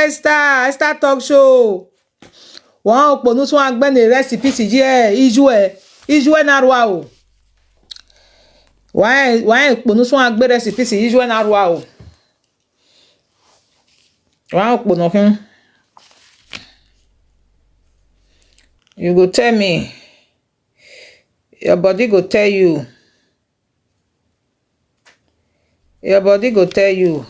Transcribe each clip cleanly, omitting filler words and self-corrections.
Esther talk show. One oponu so agbe ne recipe si je ijue na rua o. Why oponu so agbe recipe si ijue na rua o. One oponu him. You go tell me. Your body go tell you. Your body go tell you.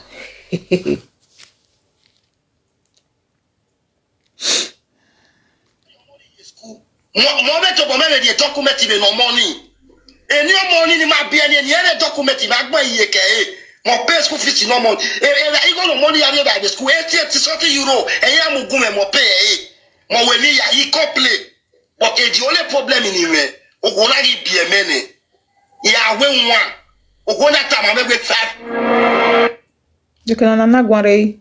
Moment to moment the document in no money. And your money in my being any other document in my boy ye more pay school fees no money. You got no money at the school 80 euro and ya mu gume more pay. More when he complain. But the only problem in him, Ogona be a mene. Ya when one. Ogona time I make 5. You can not worry.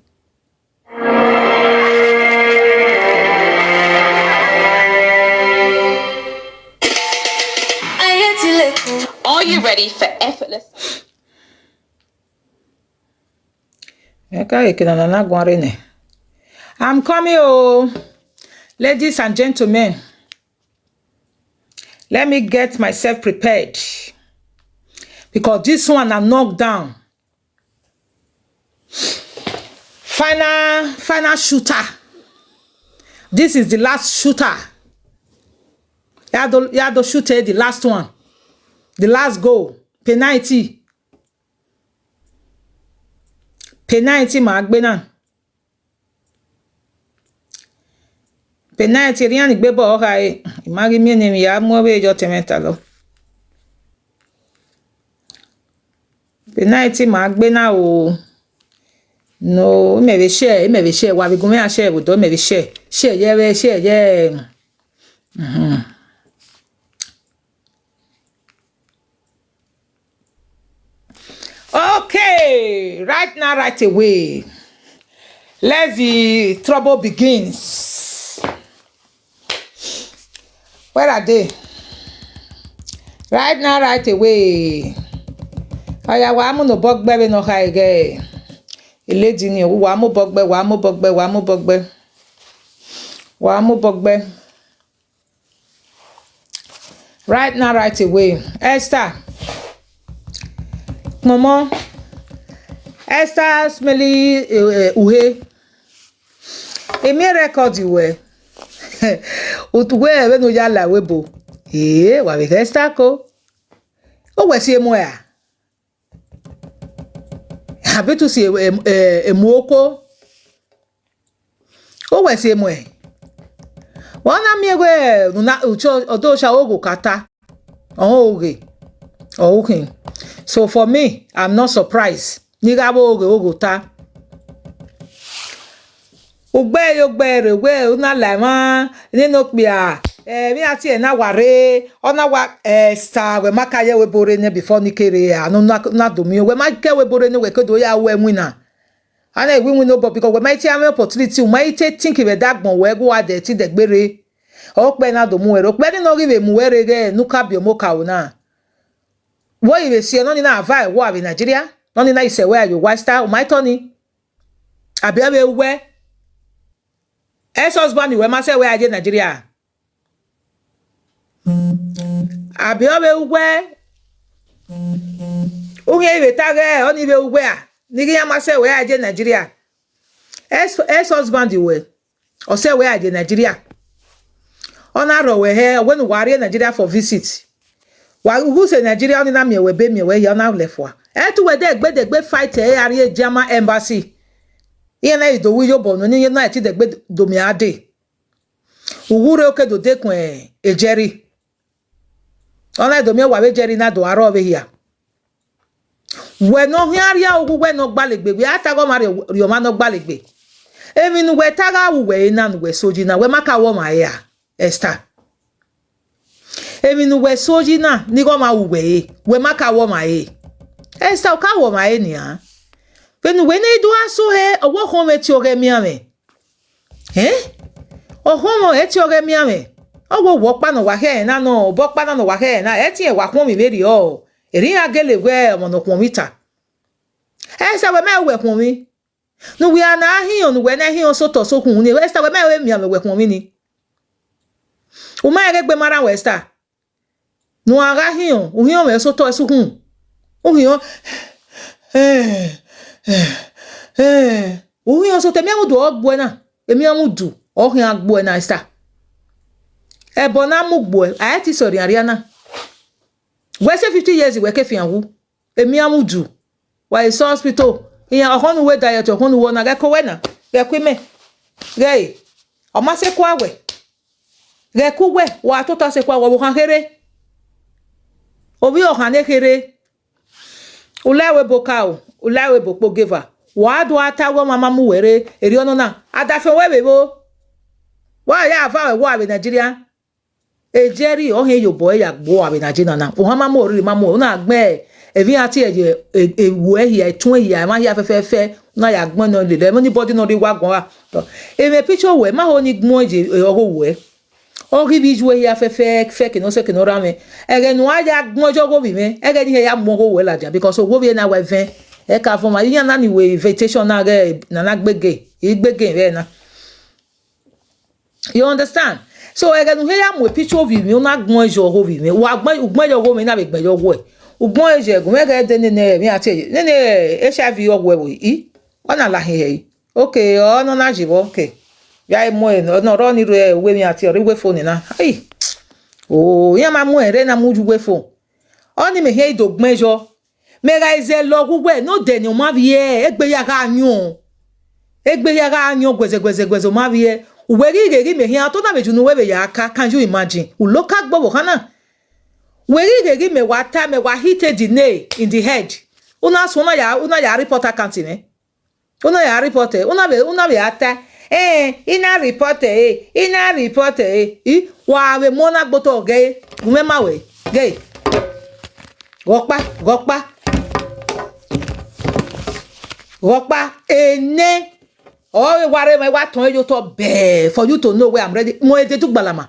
Are you ready for effortless? I'm coming, oh, ladies and gentlemen. Let me get myself prepared because this one I knocked down. Final shooter. This is the last shooter. Yado shooter, the last one. The last goal. Penalty. Penalty magbena. Penalty rien ni gbebo oka e. Imagi mi ni ya mo be jo temeta lo. Penalty magbena o. No, me share. Wa bi gume a share do me share. Share ye. Okay, right now, right away. Let the trouble begins. Where are they? Right now, right away. Aya wa mu no bogbe no ha ege. Lady ni wa mu bogbe. Right now, right away. Esther. Mama, Esther smelly uhe. Emi record iwe. Utuwe we no yala webo. Wa be Esther ko. O we si emu ya. Abi tu si emu oko. O we si emu e. Wana mi we na ucho odo sha ogo kata. Oge. Okay. So for me, I'm not surprised. Niga bo ogo ta. Ogbe we una la ma ni no pia. Mi ati e na ware, ona wa Esther we makaye we bore ne before nikere ya. No na do mi we make we bore ne we kedo ya we wina. Ana we win no but because we might have opportunity, we might think we that gbon we go ade ti degbere. O pe na do mu we ro pe ni no give mu we rege nuka bi mo ka una. What you see, no ni na avai wo abi Nigeria, no ni na ise where you Esther, my Tony. Abi we ex-husband we ma say where aje Nigeria. Abi we unye we tage oni we a. Nigi ya ma say where aje Nigeria. Ex-husband we o say where aje Nigeria. Ona ro we here when we Nigeria for visit. Who say Nigeria only na me we ya na lefwa. Tu we de fight area German embassy. Ye na do wi yo bonu ni na ti de gbe do mi ade. Uwure oke do de kun ejeri. Ona do mi wa we jeri na do aro over here. We no area ogu we no gbalegbe we atago mari yo ma no gbalegbe. Emi nu we taga we na nu we soji na we maka wo ma ya Esther. Emi nu we soji na ni go ma we maka wo ma e. Esther ka wo ma e ni ha. We nu we ne do aso he owo home ti ore mi ame. O home e ti ore mi ame. Owo wo pa no wa he na no bo pa na no wa he na e ti e wa kun mi veri o. Eri agele we mo no kun mita. Esther we me we kun mi. no we are na hi on we na hi on so to so kun ni Esther we ma we mi we kun mi ni o ma re gbe mara we Esther no ara hi on o hi on we so to so kun o hi on o hi on so te mi amudu ogbo na emi amudu o hi agbo na Esther e bona mu gbo a ti sori ariana we say 50 years we ke fi anwu emi amudu wa is hospital iya ohonu we diet ohonu wo na geko we na geko me gei o ma se kwa we geko we wa to ta se kwa wo kan here obi o kan here ulawe bokao ulawe bokpo giver wa do atawo mama mu were eri onu na adafe we bebo wa ya afa we wa be Nigeria ejeri o he yobo ya gbo wa be Nigeria na o mama mo ori mama o na gbe evi ati ewu ehi etun ehi ma ya fefefe na ya gbon no le anybody no ri wa gbon wa e me picture we ma ho ni gbon je owo we o ri bi ju ehi afefe fe ke no se ke no ra me ere nu aya gbon jo go bi me ere ni ya mo go we la ja because owo bi na we ven e ka fo ma yan na ni we invitation na re na na gbege igbege re na you understand so ere nu ya mo picture of me na gbon jo go bi me wa gbon jo go me na be gbon jo go ugbon eje gun mege de ne mi ati ne HIV ogwe yi ona la he okay ono na jibo okay ya mo no ro ni re we mi ati ori we phone na ai o ya ma mu ere na mu ju we phone oni me he do gbejo mega ize lo gugwe no de ni o ma vie egbe ya ga anyo gweze o ma vie uwe ri me he ato na meju no we be ya aka can you imagine u local gbo kana we me wata me wa hit the nail in the head una ya report account ne una ya report una be ata ina report wa we mona gboto ge me ma we ge gokpa ene o we ware me wa ton ejo to be for you to know where I'm ready mo ede tu gbalama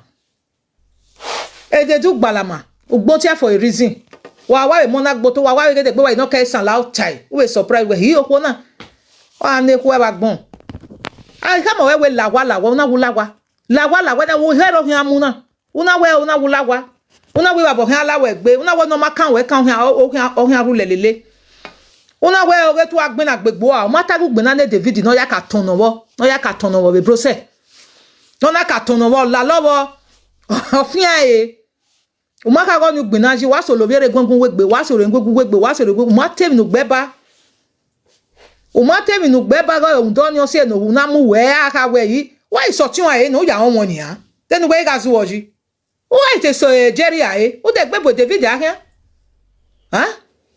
ugbon tia for a reason wa we mona gbo to wa we gede pe wa ino ke san la chai we surprise we hi opo na wa ne ku e ba gbon ai kama we lawa na wulawa na wo hero hin amuna una wulawa una we ba bo hin alawo egbe una wo no ma kan we kan hin o hin aru lelele una we o ge tu agbin agbegbo a o mata gu gbin na ne David no ya ka tono wo be process no na ka tono wo la lowo ofin aye umaka go nu gbinaji wa so lo biere gungun wegbe wa so re gungun wegbe wa so re gungun ma temi nu gbeba go ndo ni o se no na mu we aka we yi wa iso ti won no ya won ni ha tenu we ga su oji o wa ite so Jerry aye o de gbebo David ahia ha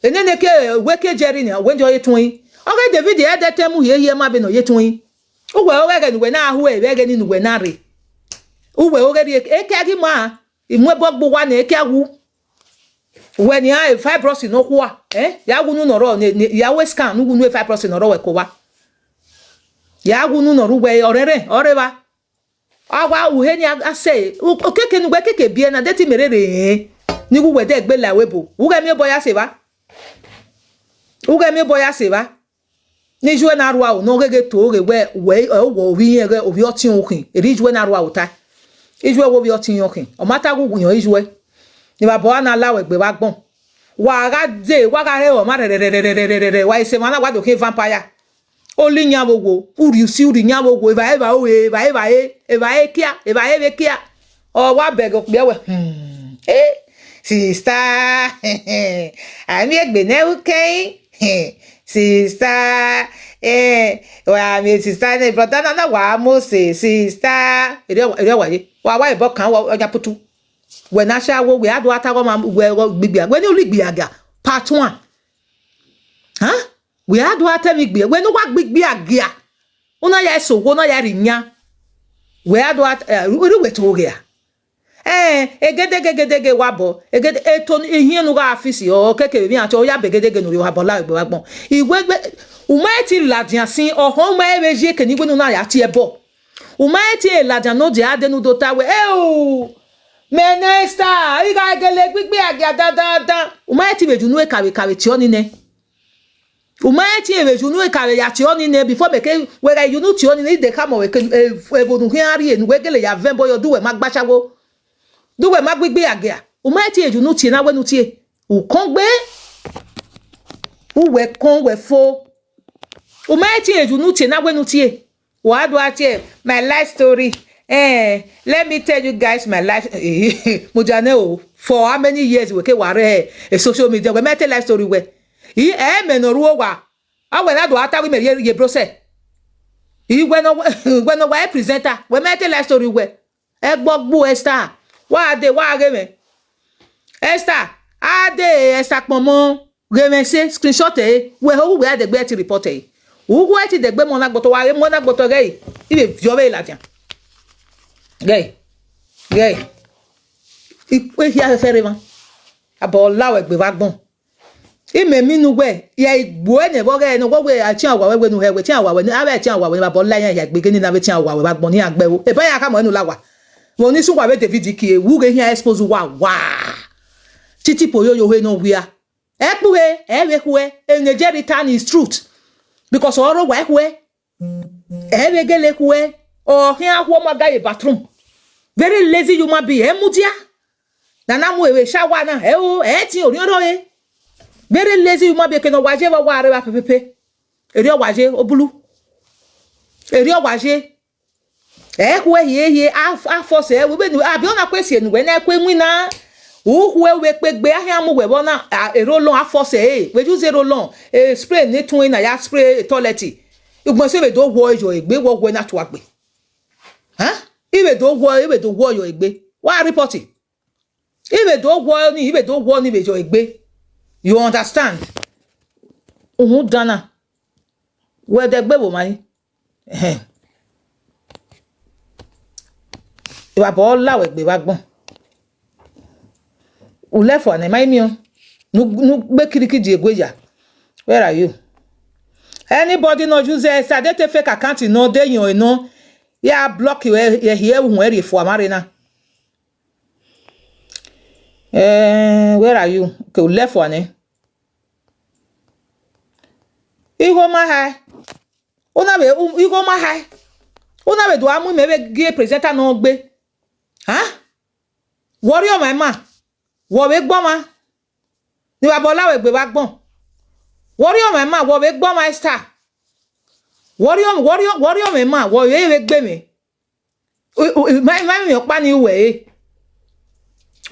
enene ke we ke Jerry ni we njo yetun yi o ke David e de temu ye ma be no yetun yi o we o ge ni we na ahu e be ge ni nu we na re o we o ge e ke gi ma imwe bogbo wa na eke awu when ya fibrosis no kwa ya gunu no ro ya we scan nu gunu fibrosis no ro we ko wa ya gunu no ru we oreba awa uhe ni ase okeke nu we keke bie na deti merere ni gu we de gbe la webo uga mi boya se ba ni juwe na ruwa no gege to ge we wo wi yen ge obi otin okin eri juwe na ruwa uta ijwe wo bi otin yokin o mata gugun yan ijwe ni baba na lawe gbe wa gbon wa ga de wa ga re o ma re wa ise ma na wa do ke vampire o li nya bogo uri si uri nya bogo eva be kia o wa bego pe we sister ami egbe ne uken sister wa mi sister ne brother na wa mo se sister ere wa ye wa ibo kan wa oja putu we na sha wo we adu atago ma we gbigbi we ni olugbi aga part 1 we adu atemi gbi we no wa gbigbi aga una ya so wo na ya rinya we adu uri we to ge egedege wabo egede eton ehin nu ga afisi o keke bi ati o ya begedege nu wa bola egbe wa gbon igwe umeti ladian sin ohun ma ebeje ke ni gbe nu na ya ti ebo umeti ladian no je ade nu do tawe minister iga gele gbigbe aga dadan umeti beju nu e kawe ti oni ne Umaeti evejunu ekare ya tioni ne before meke wega yunu tioni ni de kamo weke evonu hiari enu wegele ya vembo yo duwe magbachawo. Duwe magbigbe agea. Umaeti ejunu tie na wenu tie. Ukongbe. Uwe kon we fo. Umaeti ejunu tie na wenu tie. What do I tell? My life story. Let me tell you guys my life. Mujane for how many years we ke ware a social media. We tell life story we. Menoruo wa. When do ata we me ye brose. When no wa presenter. We tell life story we. Egbogbo Esther. Wa ge me. Esther. Esther pomo. Remense screenshot we ho we de gbe ti report Ugu eti de gbe mona gboto gay. Ibe viobe la tian. Gay. Ipe hia fere ma. Abo lawe gbe wa gbon. Ime minu we ya igbo ene bo ge no we ati awa we nu he we ti awa we ni abe ti awa we babo layan ya gbe gini na be ti awa we wa gbon ni agbe wo. E ba ya ka mo enu lawa. Mo ni sun wa be David ki e wu ge hia expose wa. Titi po yo he no wia. Epuwe, ewekwe, engeje return is truth. Because oro wekwe, ewegelekwe, or here woman bathroom. Very lazy human being, emutia. Nanamu ewe shawana, eti orioro. Very lazy human being, no waje wa ware pepe. Erio waje, obulu. Erio waje. Ekwe ye, a force, we be abiona question, when ekwe wina. We pegbe ahiamu we bona erolon afose we use erolon spray ni tun na ya spray toilet igbon se we do wo ejo egbe wo gwe na to agbe iwe do wo yo egbe wa report iwe do wo ni we jo egbe you understand dana we de gbe wo mani iwa bo lawe egbe wa gbon Ulefo na mai mio nu gbe kiriki di egweja. Where are you? Anybody no use sadete fake account no dey yon no ya block you here who ere for marina. Where are you? Okay, Ulefo ne. Igo ma hai. Una be igo ma hai. Una be do amu me be presenter no gbe. Warrior my man. Wo we gbon ma ni wa bola we gbe wa gbon warrior my man wo we gbon ma Esther warrior my man wo we gbe me my pa ni we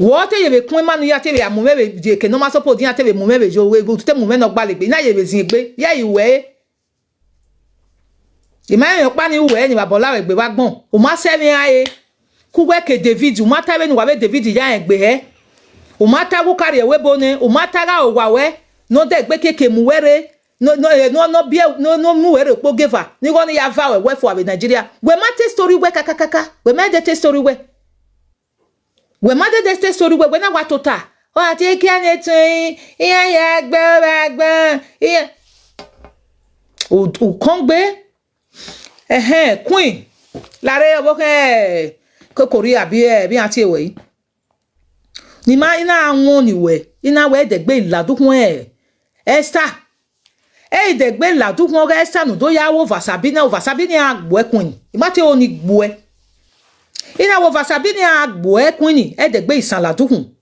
wo te ye be kun ma nu ya te be amu me be je ke no ma support ya te be mu me be jo we go te mu me no gba le gbe na ye be zin gbe ya iwe imani pa ni we ni wa bola we gbe wa gbon o ma se mi aye ku we ke David o ma ta be ni wa be David ya egbe he o mata go carry we bone o mata ga owawe no de gbe keke mu were no mu were po geva ni go ni ya va we for Nigeria we mate story we kakakaka we made the story we made the story we na wa tota o ati ki ane tun ya gbe iya o kongbe queen lare obo ke kokori abi bi ati ewe ni ma ina awon niwe ina we degbe iladukun Esther degbe iladukun ga Esther no do ya wo vasabini agbo ekun imate oni gbo ina wo vasabini agbo ekun ni degbe isan ladukun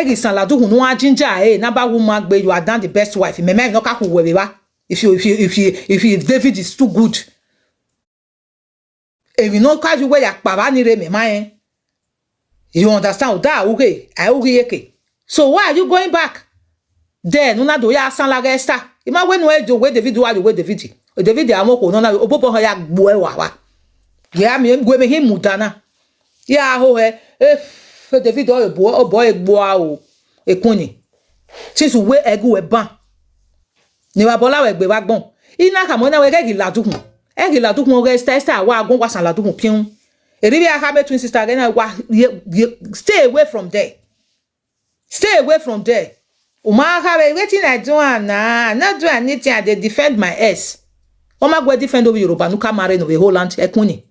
isan ladukun no ajinja na ba wo ma gbe you are done the best wife me no ka ku we ba if David is too good if you no ka ju we ya pa ba ni re me ma You understand? So why are you going back? Then una do ya san la Esther. Ima when we do we David wa do we David. David amoko no na obobo ya gbo e wa. Ya mi gwe me him mudana. Ya ho David o boy gbo a o ekuni. Since we egu we ban. Ni wa bola we gbe wa gbon. Ina ka mo na we gegi ladukun. Egi ladukun o Esther wa agun wa san ladukun piun. Eribi akabe twin sister again stay away from there. Stay away from there. Uma akabe wetin I do na not do anything I dey defend my ex. Oma go defend over Yoruba no ka marry no we Holland ekuni.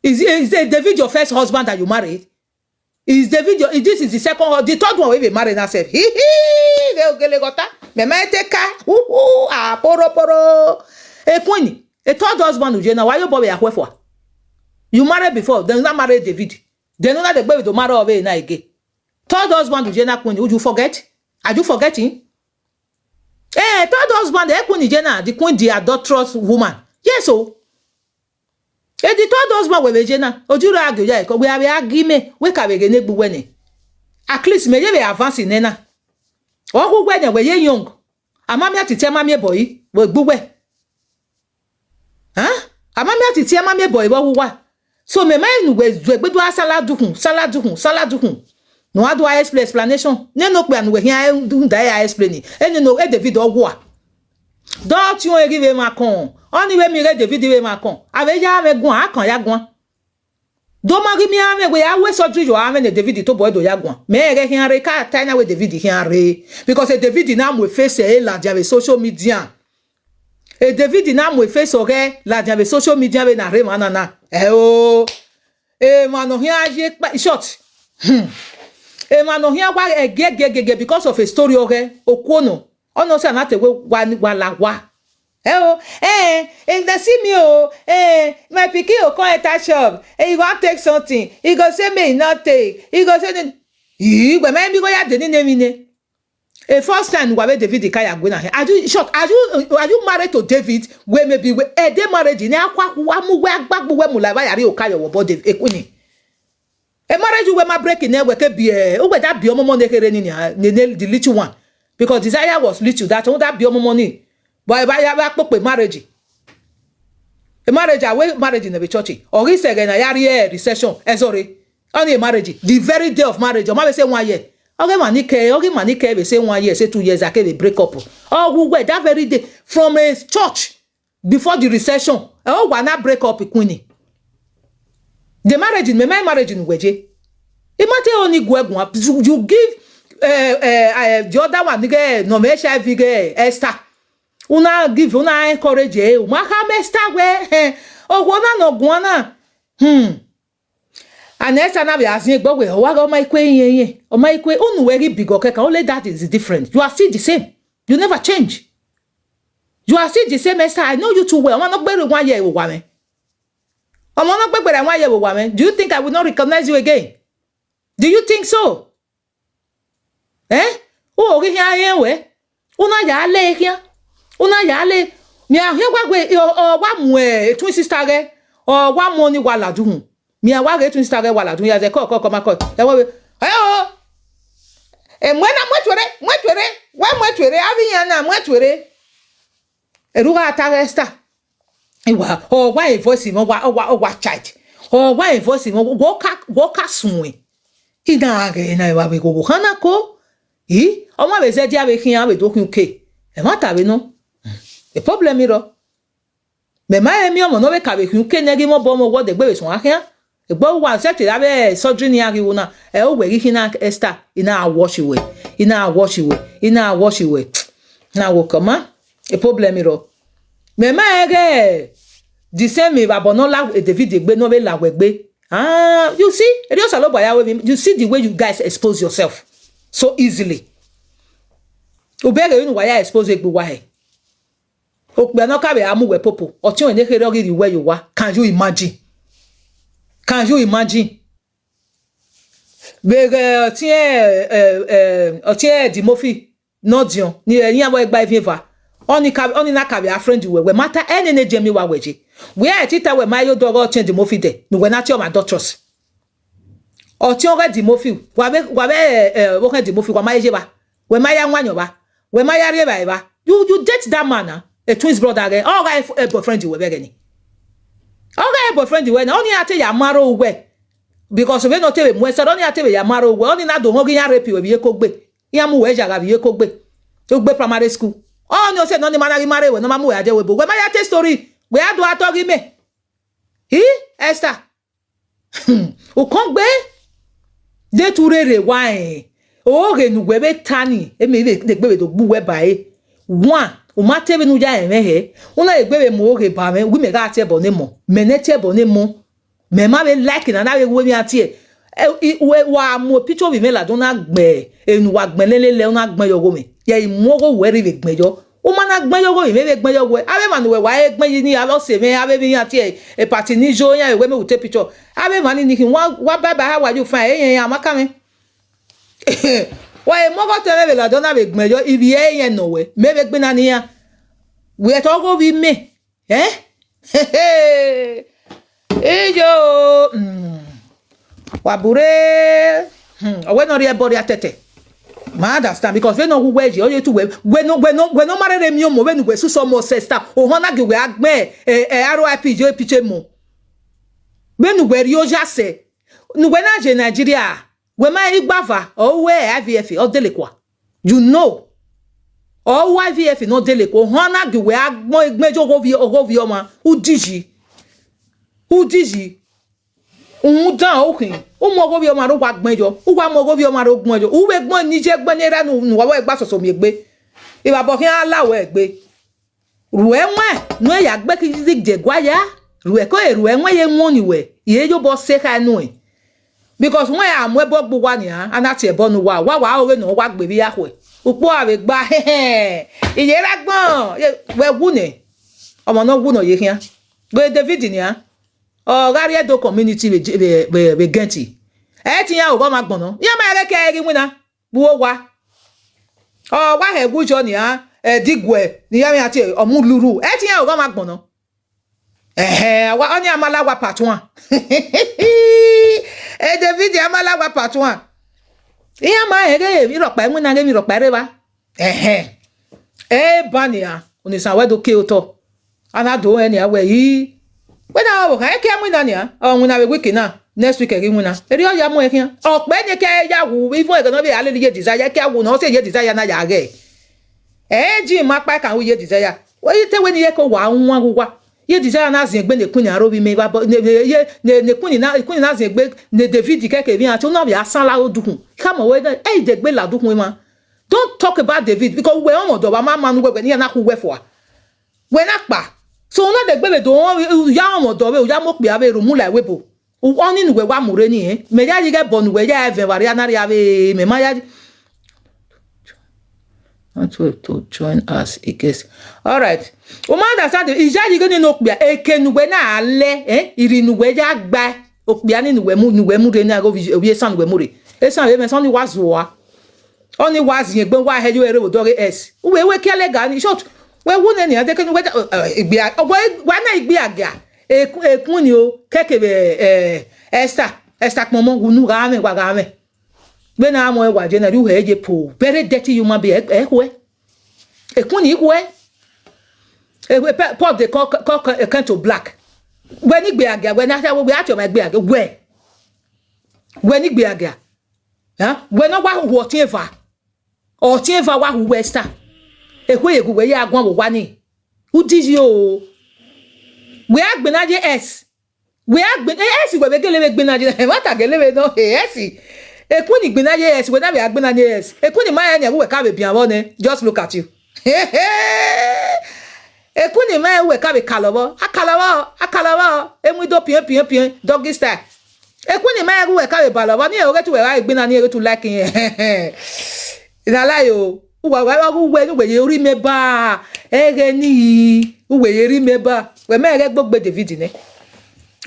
Is David your first husband that you married? Is the video, this is the second one, the third one we be married now self. Me teka. Poro. Queen, a third husband ujena, why you boy ya for? You married before, then not married David. Then not the baby to marry away na again. Third husband ujena queen, would you forget? Are you forgetting? Third husband, the queen ujena, the queen, the adulterous woman. Yes, so. The third husband we jena ojura argue ya ko we argue me we ka we gene gbu wene at least me ye be advance nena o gbu wene we ye young amami atiti amami boy we gbu we amami atiti amami boy wo wa so me nu we gbedu asala dukun no ado explanation ne no pe anu we here do die explain eni no e David ogwa don't you give ma kon oni we mi re David we ma kon ave ya me gun akan ya gun do ma gi mi ame we ya we surgery yo ame ne David to boy do ya gun me re hin re ka tanya we David hin re because David na mo face e la dia social media David na mo face ore la dia social media we na re manana man no hin aje short man no hin wa gege because of a story ore okuono ono se na te we wa la wa if they see me my pikin will come enter shop he go take something he go say me not take he go say we me go ya de ni ne a first time we David kaya go na are you married to David we maybe we dey marriage ni akwa wa mu we agbagbo we mu la ba yare o kayo wo body ekuni e marriage we ma break in we ke bi o we that bi omo mo ne kere ni the little one because desire was little that on that bi omo money. But if I marriage, a marriage away marriage in the church, or he said, "I recession." Sorry, only a marriage. The very day of marriage, or maybe say 1 year. Okay, manike, we say 1 year, say 2 years. I can break up. Oh, who were that very day from a church before the recession? Oh, why not break up, Queenie? The marriage in my marriage in Weje. It matter only go. You give the other one, no me HIV, Esther. Una give una encourage uma hamesta we ogwona no gwana anesa na be azin gbo we o wa go my kwe yen o my kwe unu we big okay can only that is different. You are still the same. You never change. You are still the same. Esther, I know you too well. Omo no gbere 1 year wo wa me. Omo no gbere 1 year wo wa me. Do you think I will not recognize you again? Do you think so? O ri hia yen we. Una ya le hia. Una yale mi ahia gwagwe o wa mu twin sister ge o wa mo ni wala duhun mi a wa ge twin sister ge wala duhun ya ze ko makọ e wo mwena mwetwere abiyan na mwetwere eruga ata Esther iwa o wa voice mo wa child o wa voice mo go ka sunwe ida ge na wa be go kana ko o ma be ze dia be kian be dokun ke e ma ta be no. The problem is, me ma emi omo no be ka be kun ke negi mo bo mo wo de gbe so akia e gbo wa set da be surgery ni ari wo na e o we ri na Esther ina wash away na wo kama e problem is me ma ege the same me babo no la David egbe no be la we gbe you see e just alo ya we you see the way you guys expose yourself so easily obere you know why I expose egbe why okpe no ka be amu we popo oti o ne kere ogi the way you wa. Can you imagine be oti Dimofi no dion ni eyin abo egba ifiva oni na ka be a friend we matter any ne jemi wa weje we are tita we mayo dogo oti Dimofi de no we na ti o my daughters oti o Dimofi wa be wo kan Dimofi wa maye ba we maya nwanyo ba we maya re ba you date that man a twins brother again. Oh, guy a boyfriend you were begging. Oh, guy a boyfriend you were only at ya marrow way because we not tell him we said only at ya marrow way only na do hogi ya rape we be kogbe ya mu we jaga be kogbe to gbe primary school. Oh no say no man marry we no mamu we aje we bo we ma ya tell story we ado atogi me Esther o kon gbe de turere wine o re nu we be tani e me de gbe do gbu we bae one o ma tebe nu ja emehe una egbebe mo oge ba me wi me ga te bo ne mo me ne te bo ne mo me ma be like na we mi atie we wa mo picture we me la dona gbe enu wa gbe lele una gbe yogo me ye imogo we ri gbe yo o ma na gbe yogo me gbe yogo ave man we wa gbe yi ni alo se me ave bi yan ti e party ni jo yan we me we take picture ave man ni kin wa baba how are you fine yan amaka me wa e mogo te me la dona be gbe yo ibi yan no we me gbe na ni ya we to go bi me eyo wabure we no re body atete ma understand because we no who we je oye tu we no marere mi omo we nu we so mo sister o hona ge we agbe RIP je piche mo we nu we ri o jase nu we na je Nigeria we ma igbava o we IVF o delekwa you know o IVF no delekwa hona ge we agbo igmejo ogovi o ma udiji dan okin o mo go bi o ma ro wa gbonjo o wa mo go bi o ma ro gbonjo o we gbon ni je gbon ni ra nu wa gba soso mi gbe e ba bo kin alawo egbe ru enwe nu e ya gbe ki je gwa ya ru e ko ru enwe ye won ni we ye jo bo se ka nu e because when am we bo gbo wa ni ha anati e bo nu wa o we no wa gbe bi ya we upo ave gba iye ra gbon we wu ni omo no wu no ye kian go David ni ha o gari edo community be genti ti yan o bo ma gbon ya ma re ke ri wina buwo wa o wa he gujo ni ha digwe ni ya mi ati omuluru ti yan o bo ma gbon wa oni amala wa part 1 David amala wa part 1 iya ma ere mi ro pa wina re mi ro pa re wa bania oni san we do ke oto ana do eni awe yi when I work, I can't win on when I week now. Next week, I win. Eri o ya mo ekin. O pe ni ke ya wu even e gonna be ale ye desire ke wu no say ye desire na ya ge. Ji ma pa kan wu ye desire. Wo yi te we ni ye ko wa nwa gwa. Ye desire na zin gbe ne kun ya ro bi me ba ye ne kun na zin gbe ne David ke bi ati no bi asan la odukun. Come we de gbe la dukun ma. Don't talk about David because we omo do ba ma manu gbe ni na ku we for. We na pa so na de gbebe do ya omo do we ya mo pe ave ru mu la webo oni nu we wa mure ni me ya ge bonu we ya even vari anari ave me ma ya want to join us again. All right o ma understand ija ji ge ni no pe eke nu we na ale iri nu we ya gba o pe ani nu we mu re na go we san we mu re e san we me san ni wa zo wa oni wa zin gbe wa he yo ere wo do re s we kele ga ni short we wu ne ni ade ke ni we igbe wa na igbe aga ekun ni o keke be Esther momo gunu ga me wa ga me be na mo e wa je na ru he je po very dirty human be ekwe ekun ni ekwe pop the can to black we ni igbe aga we na we ati o ma igbe aga we ni igbe aga ha we no wa whatever o tieva wa hu Esther ekwe egu we ya agwan wo ni udiji o we agbenaje s we agbenaje s we begele we gbenaje what agele we no s ekun ni gbenaje s we na be agbenaje s ekun ni ma ya ni we ka be bian bo ne just look at you ekun ni ma we ka be kalowo akalowo emu do pien doggy style ekun ni ma we ka be balowo ni e o tu we wa gbena ni e tu like ina layo we ni we ori me ba ege ni we ri me ba we me ere gbogbe David ni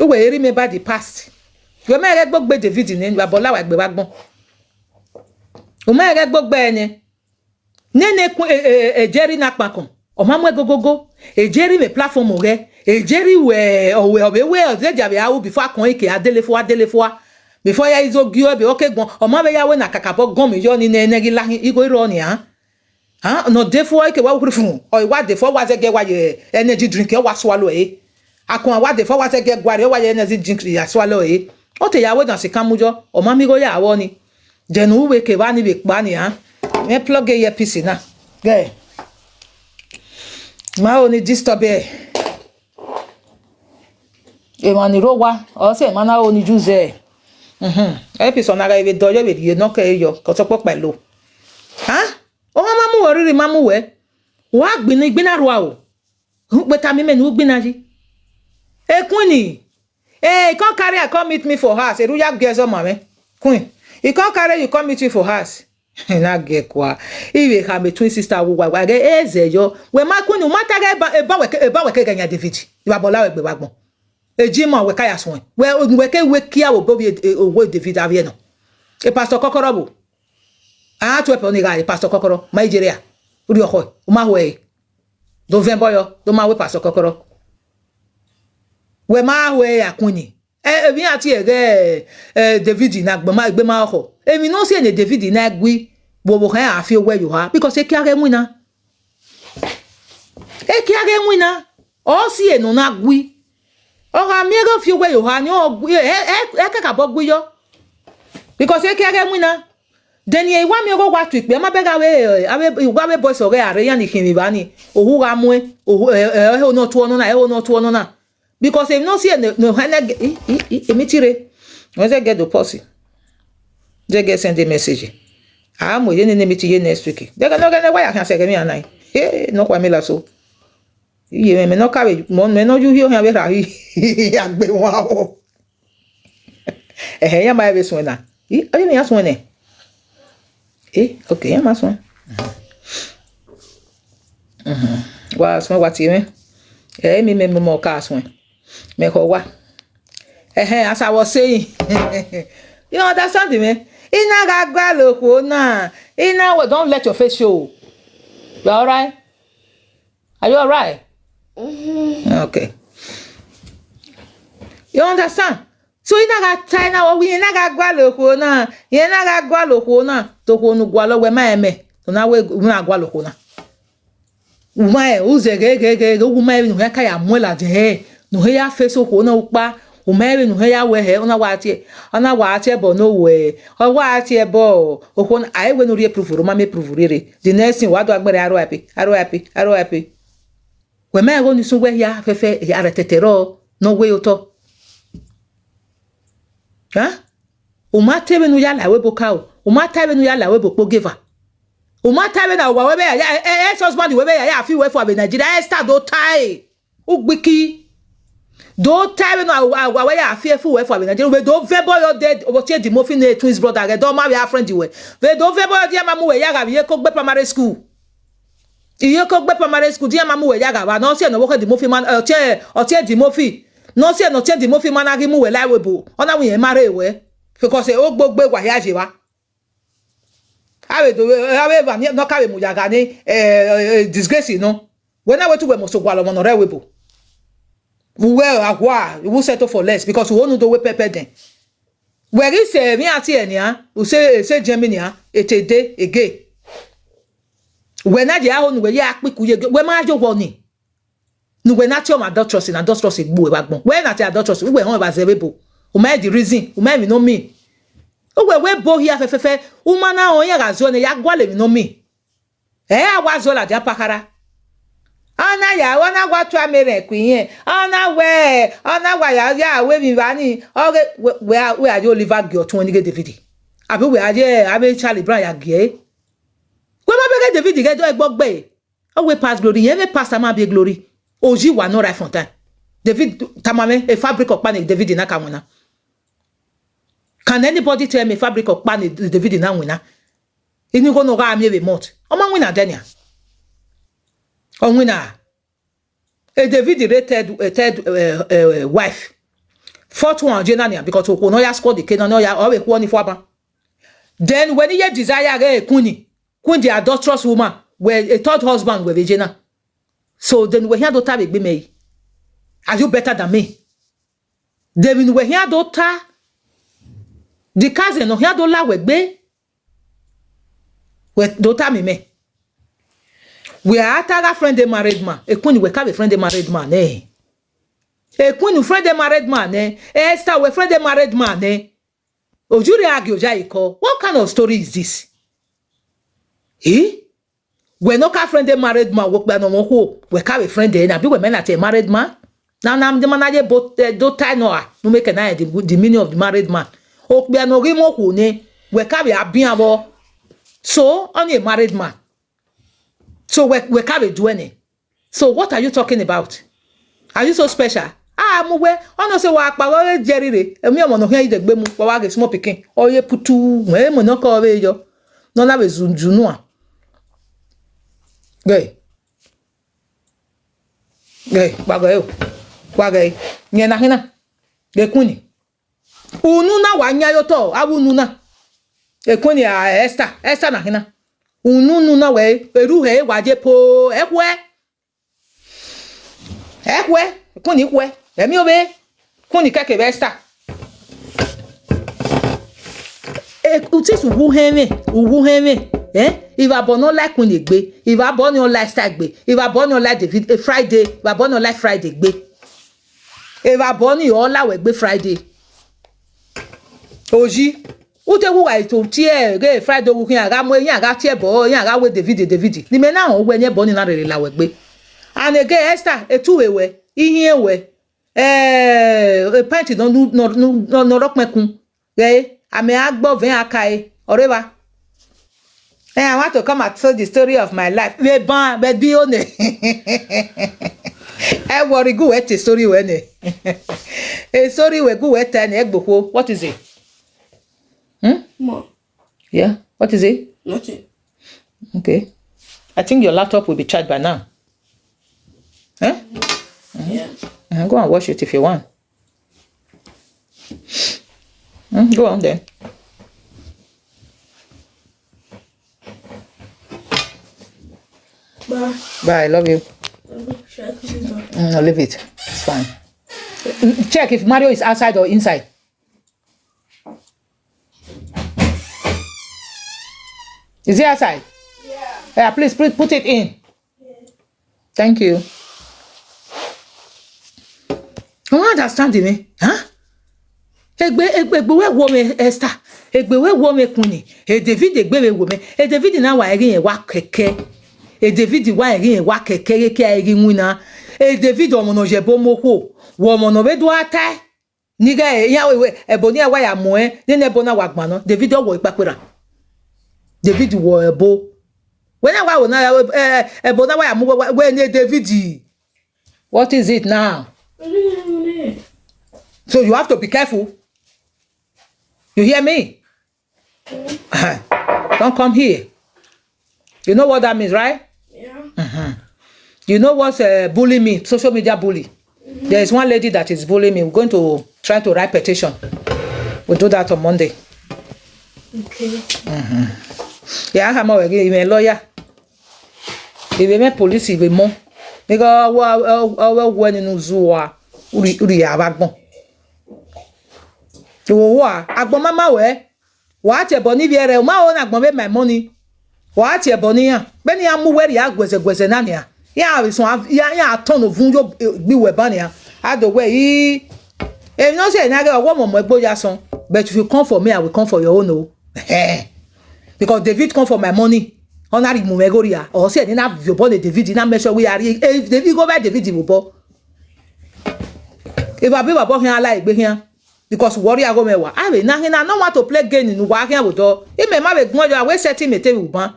we ri me ba the past we me ere gbogbe David ni babola wa gbe ba gbon o me ere gbogbe eni nene kun ejeri na pakon o ma mu egogogo ejeri me platform re ejeri we owe odeja be awu before kon ike adelefo before ya izo gio be oke gbon o ma be ya we na kakabo gon mi yo ni nenegi lahin igo iro ni no defo ike wa wukuru fun o wa defo wa ze ge wa ye energy drink e wa swallow akon wa defo wa ze ge gware wa ye energy drink ya swallow o te ya we dan se kamujo o ma mi go ya awo ni jenu we ke ba ni be pa ni me plug e earpiece na ge ma o ni disturb e ma ni ro wa o se ma na o ni juice earpiece on ara ibe dojo be ye no ke yo ko so po pelu o ma mu oriri ma mu we wa gbin gbina ro o pe ta mi me ni gbina ji ekun ni come carry her come meet me for house eru ya gbe so mama Queen, he can't carry you come meet you for house. Na get kwa. Iwe ha me twin sister wa ge eze yo. We ma Queen, umata ge eba weke ganya David. Iwa bola we gbe wagbon. Ejima we kaya swen. We ke we kia wo bobi owo David avie no. E pastor kokoro bo. Ah to pe oni ga pastor kokoro Nigeria. Uri oho, uma we. Do vembo yo, do ma we pastor kokoro. We ma we akuni. Ebi ati ege David na gbe ma oho. Emi no se ne David na gwi bobo kan afi we yo ha because e kiare mu na. E kiare mu na. O si enu na gwi. O ha mi ego fi we yo ha ni o gwi e ka bo gwi yo. Because e kiare mu na. Then ye wa mi go wa tu ipe ma bega we boys ore are yan ikimi ba ni ohu ga mu ohu no tu onu na because if no see no hana emitire when they get the posse they get send a message mo ye ni meet ye next week they go no get why I can say me anai no kwa me la so ye me no ka me no you here we ra agbe wa o ya ma be so na ayi ni aso ne okay, ya maso. Wa so wa ti me. Me mo ka so. Me ko wa. As I was saying. You understand me? Ina ga gba loko na. Ina don't let your face show. You all right? Are you all right? Okay. You understand? So ina ga China o wi ina ga gwa loko na ye na ga gwa loko na to ko nu gwa lo we ma eme to na we na gwa loko na uma e uze ge uma e nu ka ya mola je no he ya fe so ko na upa uma e nu he ya we he ona wa tie bo no we o wa tie bo o ko ai we no re proof ro ma me proof re the next thing wa do agbere aro happy we ma go ni sun we ya fefe ya retetero no we o to Uma tebe nu ya la we bokao. Uma tebe nu ya la we bokpo giver. Uma tebe na wa we be ya husband we be ya fi we for Nigeria Esther do tie. Ugbiki. Do tie na wa we ya fi we for Nigeria we do vebo your dead o tie di mo fi na twins brother get do ma we friend we. We do vebo your dia mamu we ya ga ye ko gbe primary school. Iye ko gbe primary school dia mamu we ya ga ba no se no wo ko di mo fi man o tie di mo fi no se no tie di mo fi managi mu we lai we bo ona we mare we because o gbogbe wa ya je wa awe ba no ka we mu ya ga ni disgrace no when I went to we mo so gwa lo mo no re we bo we agwa we settle for less because we won't do we pepper then where is me ati enia we say Germany etede again when na je ahonu we ya apiku ye we ma jo wo ni no we not your adulterous in adulterous igbo ebagbon when at adulterous we won ba zebebo o ma the reason o ma me no me o we bo here fefefe o ma na on ya gazo ne ya gwale me no me awazo la dia pakara ana ya wana gwa tu amere kwin ana wa ya we mi ba ni we are Oliver Gio tun ni ge David abi we are abi Charlie Brown ya ge we ma be ge David ge do egbogbe o we pass glory yen me pass am be glory Oji wa no right fontaine. David tamame a fabric of pan David in akamuna. Can anybody tell me fabric of pan David in awina? Ini go no ga mi remote. O ma wina denia. O wina. A David rated third wife. Fourth one Jenania because o no ya score the Kenan no ya o we ko ni for ba. Then when he desire kuni the adulterous woman where a third husband with Regina. So then we hear daughter be me. Are you better than me? Then we hear daughter the cousin no hear dollar we be. We daughter me. We are a friend a married man. A queen we have a friend a married man A queen friend a married man Esther we friend a married man Ojuri argue Jaiko. What kind of story is this? We no ka friend a married man work by no mo we ka a friend na be we men at a married man now the manager both do tie no make an idea the meaning of the married man o be no ri mo ko ne we ka be abian bo so only a married man so we ka be do any so what are you talking about? Are you so special? mu we ono se wa pa wo jerire emi omo no hia ide gbe mu wa ge small pikin oye putu we mo no ko we yo no na be zunjunu a gay bagay nye na hina ge kuni unu na wa nya yo to awu nu na e kuni a Esther na hina unu nu na we eru he wa je po ekwe kuni kwe emi obe kuni keke be Esther utis uwu heme if I born not like kuni gbe if I born not like Esther gbe if I born not like David Friday if I born not like Friday gbe if I born you all la we gbe Friday oji ute wu wa to tie ge Friday wu kin aga mo yin aga tie bo yin aga we David ni me na o we nye born na rere la we gbe and again Esther etuwewe ihin ewe pint no rokmekun ge ame agbo ven akai oreba I want to come and tell the story of my life we ban but be on I worry go at the story when a story we go at an egboko what is it Mom. Yeah, what is it? Nothing. Okay, I think your laptop will be charged by now. Huh? Yeah. Go and watch it if you want. Go on then. Bye. Bye, I love you. Should I close this door? No, leave it. It's fine. Check if Mario is outside or inside. Is he outside? Yeah. Yeah, please put it in. Yeah. Thank you. I don't understand me. Huh? Egbe we wo me Esther. Egbe we wo me kuni. David egbe we wo me. David na wa erin wa keke. David wa erin wa keke ke erin wuna. David omo no je bo moko. Wo omo no be do ata. Niga ya we eboni wa ya mo ni ne bo na wa gban no. David wo ipapera. David wo ebo. When I wa na ebo na wa ya mo when David. What is it now? So you have to be careful. You hear me? Don't come here. You know what that means, right? Yeah. You know what's bully me? Social media bully. There is one lady that is bullying me. We're going to try to write petition. We'll do that on Monday. Okay. Yeah, I'm a lawyer. If we police, if we more. Because when you know uri abagbon wo wa agbon mama we wa ti ebo ni biere ma o na agbon be my money wa ti ebo ni yan be ni amu we ri agwese na ni ya so ya turn ovun yo gbi we ba ni ya ado we yi e no say na ge owo momo egboja son but if you come for me I will come for your own o because David come for my money honor mu megoria or say ni na your born David na make sure we are if David go by David will bo. If I be about here like be here because worry I go me wa I be na hina no want to play game in wa here with do e me ma be gbon jo we setting me table ban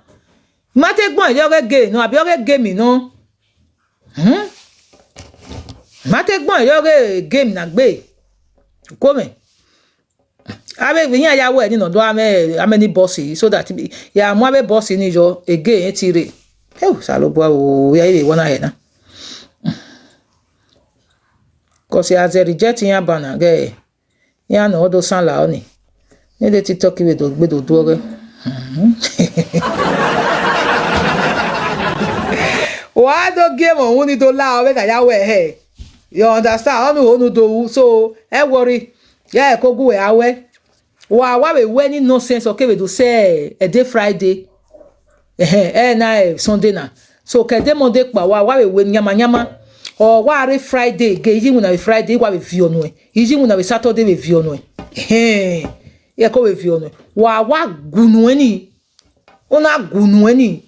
ma te gbon jo ge game no abi o ge game no ma te gbon jo ge game na gbe ko me abe bi yan ya wo e ni no do ameni boss so that ya mo abe boss ni jo again ti re salo bo o ya ile wona he na because he has a rejecting your banner, gay. Ya no odo san la oni. Ne de TikTok we do gbe do do re. Why do game on we do la we ka ya we he. You understand? Onu do so e worry. Ya e ko gu we awe. Wa we ni nonsense okay we do say a day Friday. Na Sunday na. So ke dey Monday pa wa we nyama nyama. Or wari Friday ge iji na Friday wa be vi onu e iji na Saturday be vi onu e ye ko be vi onu wa gunu eni ona gunu eni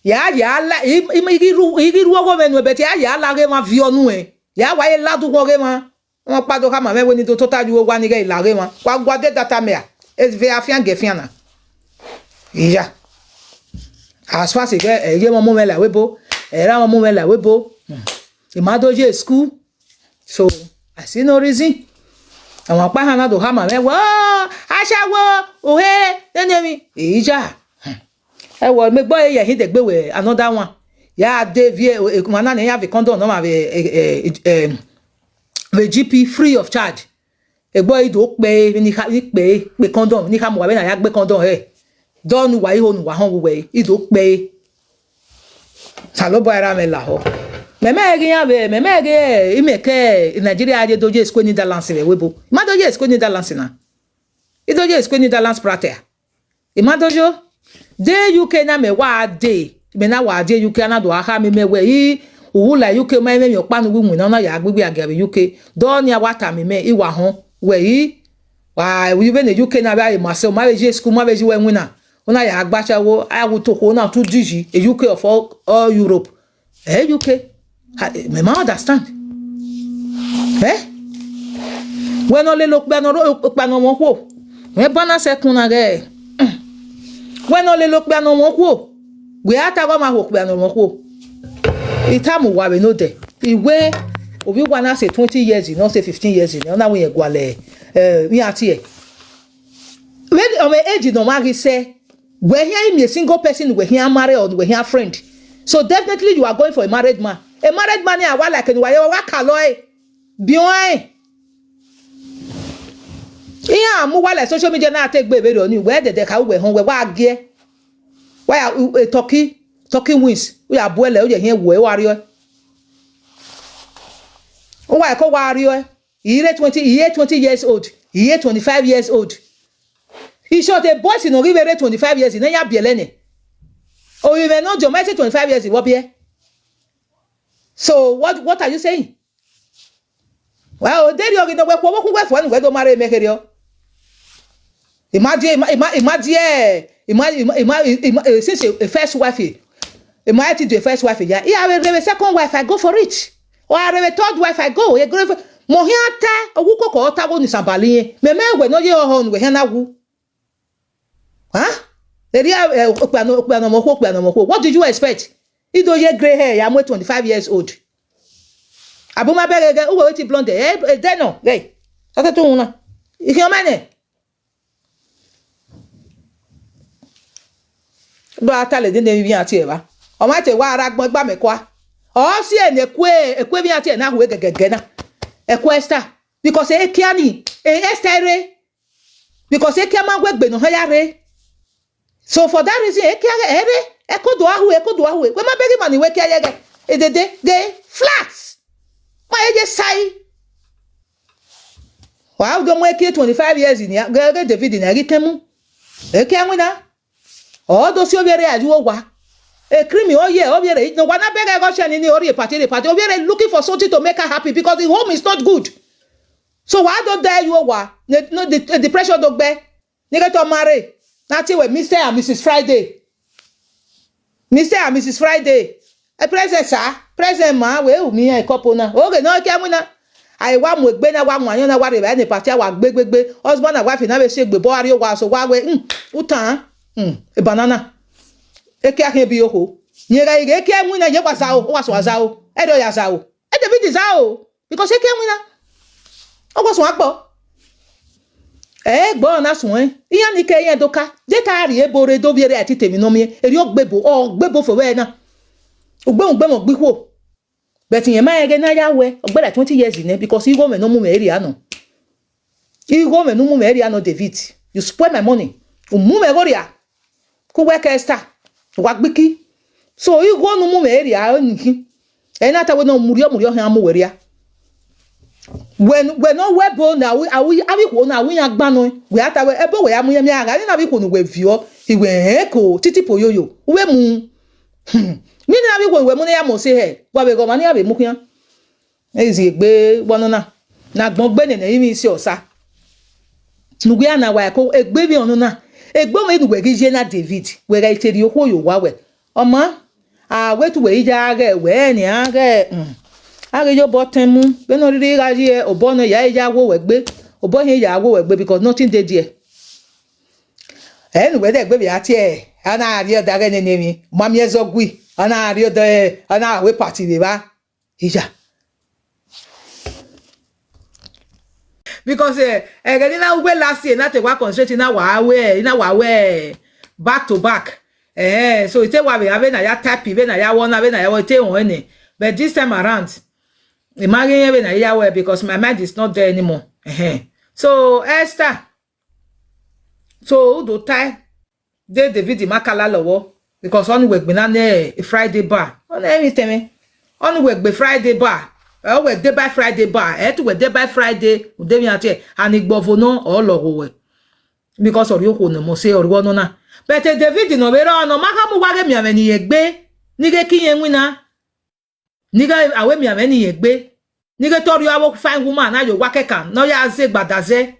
ya la igiru owo menu be ti ya la ge ma vi onu e ya wa ye ladu ko ge ma won pa do ka ma me we ni to total ju wa ni ge la ge ma wa gwa de data me e ve afian ge fian na iya as far as ge ye mo me la webo era mo me la webo Imadoje school, so I see no reason. Àwọn apá hàn náà tó hàmà mẹ́wọ́ aṣáwó òhé nẹ́nẹ́mi èyí já. Ẹ wọ mi gbọ́ ẹyẹ yìí dẹ̀gbẹ́ wẹ̀ another one. Yà á dé vie èkùmọ̀ náà ní yà fi condom náà mà fi GP free of charge. Ẹgbọ́ ìdò pé ní pé condom ní ká mọ̀ wá bẹ́ẹ̀ náà yà gbé condom ẹ̀. Dọ́ọ̀nù wà ihò nù wà hàn wẹ̀ ìdò pé. Salobo era me la ho. Memege ya be, memege imeke Nigeria je doje sko ni dalance we webo. Ma doje sko ni dalance na. I doje sko ni dalance prater. I ma dojo de UK na me wa de. Me na wa de UK na do aha me we yi owu la UK ma me opa nu wi na ya agbegbe agabe UK. Do ni awata me I wa ho we yi wa we be na UK na ba ma se ma be je school ma be ji we nwina. Una ya agbachawo awu toko na tu diji a UK of all Europe. UK. Me ma understand. When ole look no mo ko. Me bana sekun na ge. When ole look no mo ko. We ata go ma ho no mo ko. Itamu wa we no de. Iwe obi wa na say 20 years, not say 15 years. Na we egwale mi ati e. When o me age no ma say we're here a single person, we're here married or we're here friend. So definitely you are going for a married man. A married man is like a wakaloy. Bioy. Yeah, more like social media now take baby on you. Where the deck we home where gear? Why are talking wins? We are boiler here where warrior. Oh, I call warrior. He 20 years old. He 25 years old. He shot a boy in Oribe 25 years in Enya Bielene. Oh, you may not 25 years in Wobie. So what are you saying? Well, there you go. Where do marry Mekerio? Imagine since a first wife, imagine the first wife. Yeah, I have a second wife, I go for it. Or I have a third wife, I go. Mohiata, a wuko ko otago ni sambali. Meme we no ye ohon we hena wu. Huh? What did you expect? You do your gray hair, I'm 25 years old. Abuma berege, who wait blonde, no, hey. Satatuna. If your money. But I didn't even atieva. Or might a wara bamekwa. Or see an equivalent na who gena. Equesta. Because a kiani, a Esther. Because a kama web no hayare. So for that reason, eko do ahu. When my baby money we kaya they flats. My just say. Wow, don't wake 25 years in here. Girl, David in a ritemu. Eke amuna. Oh, those you very as you wa. A creamy, oh yeah, obviously. No one beg I got in the party. Obviously looking for something to make her happy because the home is not good. So why don't there you wa? No, the pressure dog bear. Nigga to marry. That's it with Mr. and Mrs. Friday. Mr. and Mrs. Friday. A present, sir. Present, ma. Well, me a couple now. Okay, no, Camina. I want with Bena one, you know what? Any party, I want big. Husband and wife, never say, but boy, you was so why, utan, a banana. A can't be your hoe. Near a came when I was out, Edo Yazao. At the bit is out because he came winner. I was one. Bon aswen iya ni ke yen doka je ta ri ebore do biere ati temi no mi eri ogbebo fo we na ogbe mo gbiko but yen ma ege na yawe ogbeda 20 years in because you go me no mu me eri ano David you spoil my money mu me goria ku work Esther wa gbiki so you go no mu me eri aniki e na ta we no muri han mu weria. When no webo na we na we agbanu we atawe ebo we amuye mi aga na bi ko no we vio iwe eko titi poyoyo we mu mi na bi ko we mu na ya mo se he wa be go ma ni abe mu kian ezi egbe wono na gbon gbe ne imi isi osa nugu ya na wa ko egbe bi onu na egbo me nugu gije na David we ga iteri okoyo wa we omo we tu we ija ga we ni aga Agejo botemu be no riri gaji e obono ya ija wo wegbe obo hin ya wo wegbe because nothing dey there. Anyway dey gbe bi ati e ana ari oda ge ne mi mami ezogui ana ari oda ana we party be ba ija because na we last year na te wa concentrate na wa back to back so it say wa we have na ya type we na ya one na we na ya we te on any but this time around imagine we na ya we because my mind is not there anymore so Esther so do tie de David makala lowo because on we gbe na Friday bar on everything me on we gbe Friday bar we dey by Friday bar to we dey by Friday we dey mi ati and igbovo no olowo we because ori oko no mo say ori wono na but David no be ro no maka mu wa ge mi ame ni egbe ni ge kiyen wina ni ge awe mi ame ni egbe ni ge tori awo fine woman na yo wa kekan no ya ze gbadaze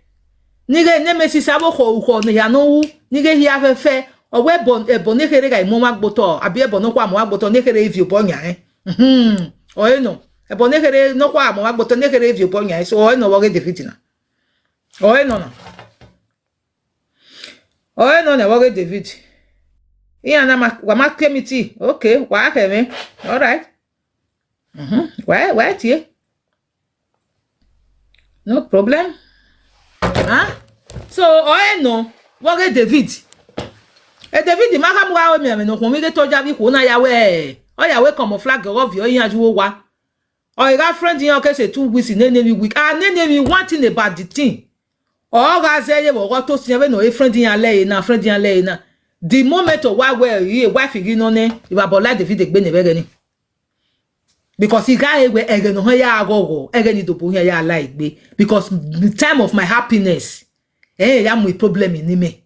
ni ge ne mesi sabo ko ni ya no wu ni ge hi afefe owe bon ne kere ga imo magboto abi ebo no kwa mo magboto ne kere if you bonya oye no ebo ne kere no kwa mo magboto ne kere if you bonya so oye no wo ge David na oye no na wo ge David iya na ma kemiti okay wa keme all right why tie no problem so oye no wo ge David David maka mu wa mi no kun mi ge toja bi ko na yawe o yawe come flag of yo yin ajuwo wa o ga friend yin o ke se 2 weeks nene week nene we one thing about the thing o ga say ye bo to sin we no e friend yin ale na the moment of why we wife igi no ne you about like David egbe ne bege ni because he ga ewe ege no ya agogo ege ni dopo ya ala egbe because the time of my happiness ya mu problem ni me.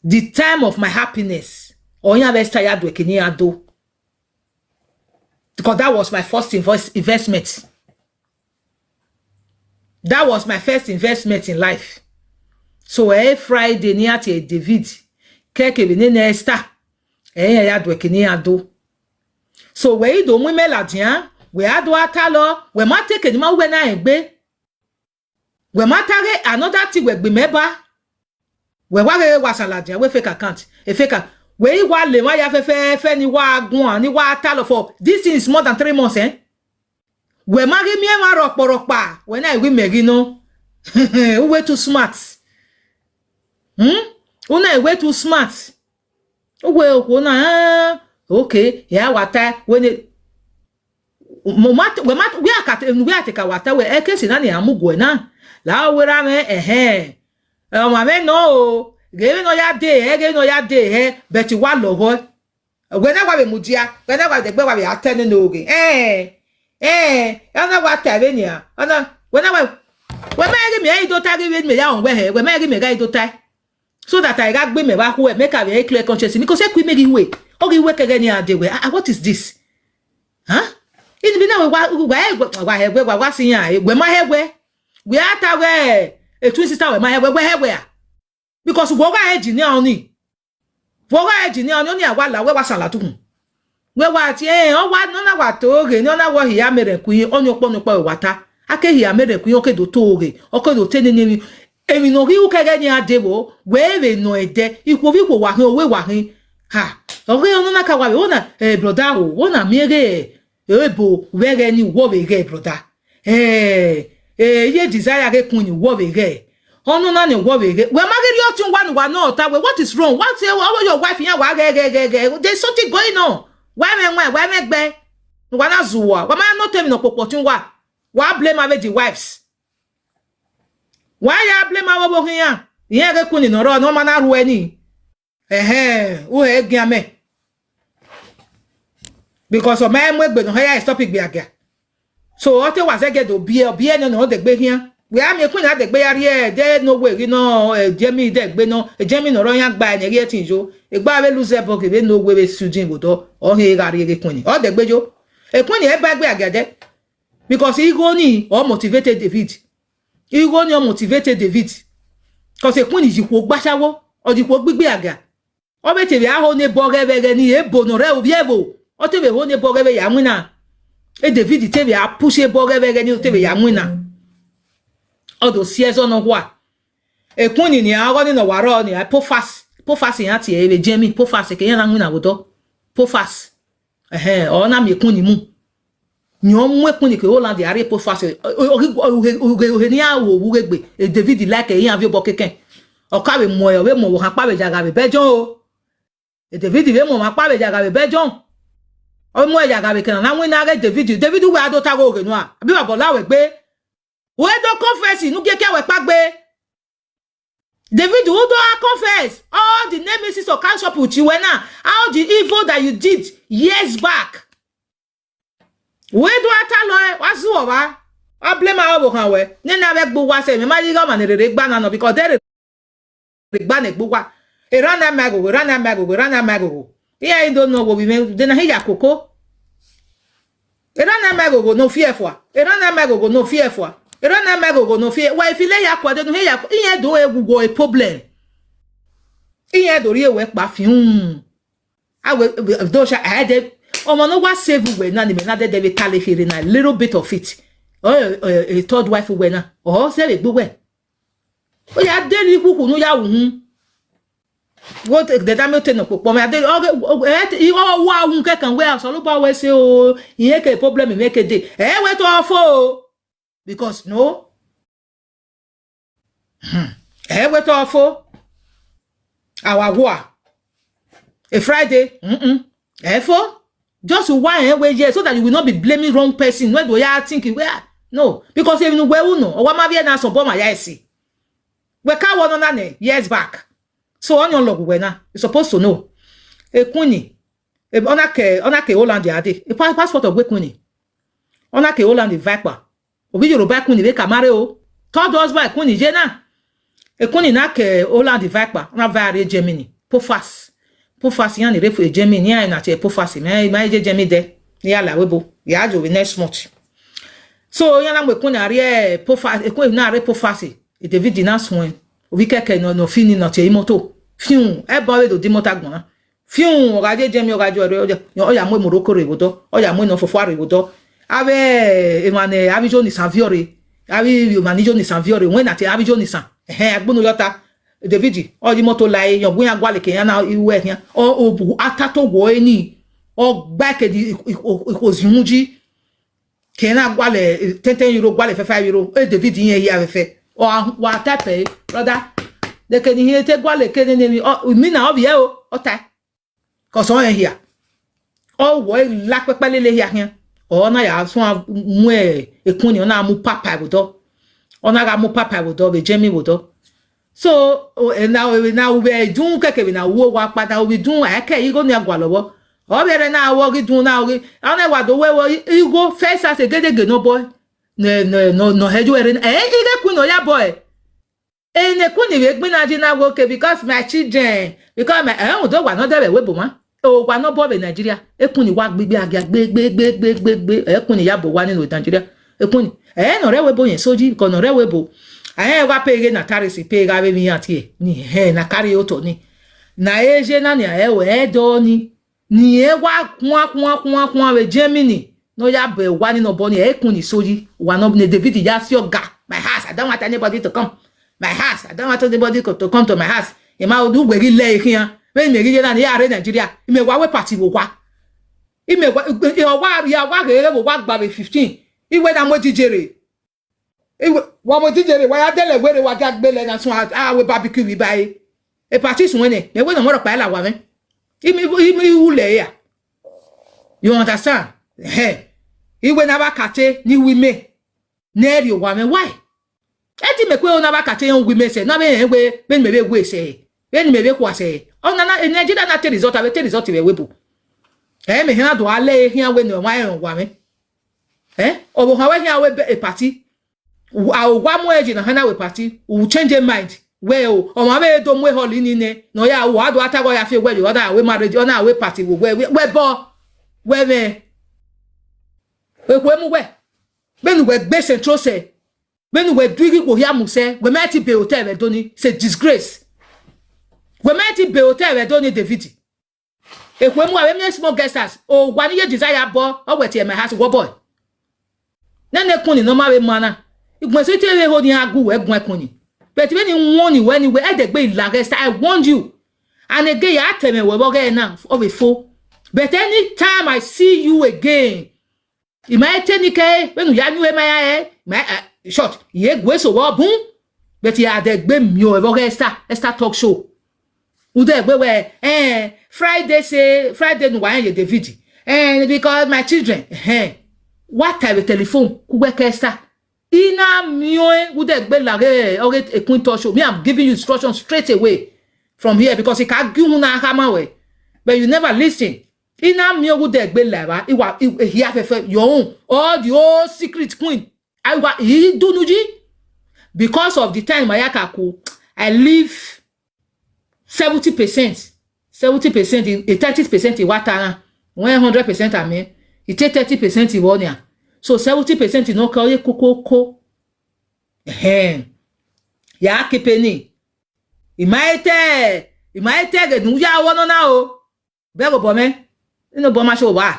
The time of my happiness. Onya Esther ya do ekini ado. Because that was my first investment. That was my first investment in life. So Friday ni ati David keke bi ni Esther. Ya do ekini ado. So we do mu meladian, we ado atalo, we ma take ni ma we na egbe. We ma tare another thing we gbe meba. We wa salad we fake account e fake we wa le wa ya fe ni wa gun ni wa talo for this thing is more than 3 months we mari mi e ma roporopa when I we meri no we too smart una we too smart we na okay ya wata when we akata wata we e kesi na ni amugwe na la we ra me mama no gave no ya day but wa logo when I wa mudia when I wa de gbe wa be atene no ge ana wa tavenia ana when I wa when me do tag with me ya on we when me ga do tag so that I ga gbe me wa ho make a clear conscience because e ku me gi we o gi we kege ni ade we what is this it be na wa sin ya we ma he we ata we a twin sister we my we because wo ga engineer oni oni agwala we wasala tukun we wa ti o wa no na wa toge ni ona wo hia mere ku onyo po wata ake hia mere ku o ke do toge o ke do tenene emi no ri u kege ni adebo we no ede ikwo bi kwo wa hin owe wa hin o re onu na ka wa we ona brother o ona mere ebo we ge ni wo we ge brother ye desire ke kun ni wo we ge onu na ni wo we ge we magiri otun wa no ta we what is wrong what say your wife yan wa ge there's something going on why me gbe wa na zuwa wa ma no tell me no popotun wa blame the wives why ya blame our bo yan yen ke kun ni no ro no ma na ru eni o he gian me because o ma gbe no ya stop igbe aga so o te wa se get do bi no de gbe yan we am ekun na de gbe yari de no we no jemi de gbe no jemi no ro yan gba ni ri etin jo egba we lose book we no we sujin bodo o he gari ekun ni o de gbe jo ekun ni e ba gbe agade because he go ni o motivated David because ekun ni jipo gbasawo o jipo gbigbe aga o be tebe aho ne bogebe ni ebo no re obi evo o tebe ho ne bogebe ya nwina e David tebe a pushe bogebe ni o tebe ya nwina odo siezo no kwa ekun ni ago ni no waro ni pofas yan ti e jemi pofas ke yan na nwina bodo pofas o na mi ekun ni mu nyo mwe kuni ke Holland ari po face o ni awo wugbe David like e yan vi bo keken o ka we mo yo we mo han pa we jaga be bejon o David we mo ma pa we jaga be bejon o mo jaga be kan na wi na re David we ado ta go nu a bi babo lawe gbe we do confess nu keke we pa gbe David who do confess all the nemesis of cancer put you now all the evil that you did years back. Where do I tell what's over? I blame my own way. Then I beg Bua say, my man, the banana because they're the banner Bua. A run a mago, we run a mago, we run a mago. Yeah, I don't know what we mean. Then I hear Coco. A run a mago go no fear for. A run a mago go no fear for. A run a mago go no fear. Why if you lay aqua, don't hear here do a problem. Here do you work bath? I will those I had it. Oh, man, no, what save we na they be tally here in a little bit of it. Oh, a third wife we na. Oh, say it, we. Oh, yeah, there you no ya. What the damn thing of Poma? You all wow, can wear so look we say, oh, you make a problem, make a day. Eh, wait to awful. Because no. Eh, wait to awful. Our war. A Friday. Eh, for? Just one way here so that you will not be blaming wrong person. Where do you think where? No, because even where you know, or what maybe na so bomb I see. We can't one on years back. So on your log when you're supposed to know. A kuni, a onake Holland ade, a passport of Wekuni. Onake Holland Viper. Obi Yoruba kuni we kamare o. Third husband kuni jena. A kuni nake Holland Viper, na vary Germany. Pofas. Pour face yan ni refu Germany ni na che pour face mais Germany de ya la webo ya jo we next month so yan la me kun ari pour face e kun na ari pour face e David na soin o vi keke no fini na che moto fiun e bo we do di moto agbon fiun o ga je Germany o ga jo o ya mo Morocco re bodo o ya mo no fofo re bodo ave emane abijo ni sanviore abi manijo ni sanviore when na te abijo ni san agbonu yota David o di moto lai yan gun agwale ke yan na iwe yan o atato wo eni o gba ke di ikozinji ke na agwale 10 euro gwale 5 euro e David yen ya fefe o wa tape brother de ke ni te gwale ke ni o mi na obi e o ta ko so yen here o wo la pepe lele here yan o na ya so mu ekun ni o na mu papa bodo o na ga mu papa bodo be Jamie bodo. So now we do keke na wo wa pada we do ake igo ni agwa lowo o bere na wo gi do na we ona wa do we igo first as egedege no boy no heju ere ige ku no ya boy ne ku ni we gbin na ji na wo ke because my children because my do wa no debe we bo ma o wa no bo be Nigeria e ku ni wa gbigbe aga gbe e ku ni ya bo wa ni Nigeria e ku ni no re we bo yen soji ko no re we bo aye wa pege na tarisi pega be mi atie ni he na kari oto ni na eje na ni we do ni e wa kwa we Germany no ya be wa ni no boni e kun ni soji wa no ne David ya si oga my house I don't want anybody to come my house I don't want anybody to come to my house e ma odu gbe ri le ikian we me ri na ni are Nigeria ime wa we party wo kwa ime wa ya wa re wo wa gba be 15 iwe na mo jijere wa mo tijere wa ya dele were wa gagbele na so we barbecue we buy e party sun ne me we no mo ro pa la wa me imi ule ya you understand iwe na ba kate ni wi me na ri wa me why eti me kwe na ba kate yon wi me se na be me be gwe se be ni me be kwa se ona na Nigeria na te result we webu me hina do ale hia we no wa me obo ha we hia we a party wa mo eji na hana we party we change your mind well o ma be do mo holi ni ne no ya wa do atago ya fi we the other we marriage ona we party we bo we me we kwe mu we benu we gbe central se benu we dwigi ko hia mu se we ma ti be hotel we do ni c'est disgrace we ma ti be hotel we do ni David e kwe mu we me small guesters o wa ni ye desire bo o we ti my house wo boy na ne kun ni no ma we mana igbo se tere ho ni agu we gun ekun ni but when you warn you when we edegbe ilagesta I warned you and again ya teme we boge na of a fool but any time I see you again Imaete ni ke when you anu e my short ye gwe so wo bun but ya de gbe mi o evo Esther talk show u de gbe we Friday no wa ye David because my children what type of telephone ku gbe Esther ina mi o u de gbe la re o e kun talk show me I'm giving you instructions straight away from here because he can give you na hama we but you never listen. Ina mi ogu de gbe la he have your own all the old secret queen he do nuji because of the time mayakaku I leave 70% 30% in watana 100% amen it take 30% in one year so 70% in no call koko ya kepeni imaite ge nuja wono na o bego bome no bo ma show wa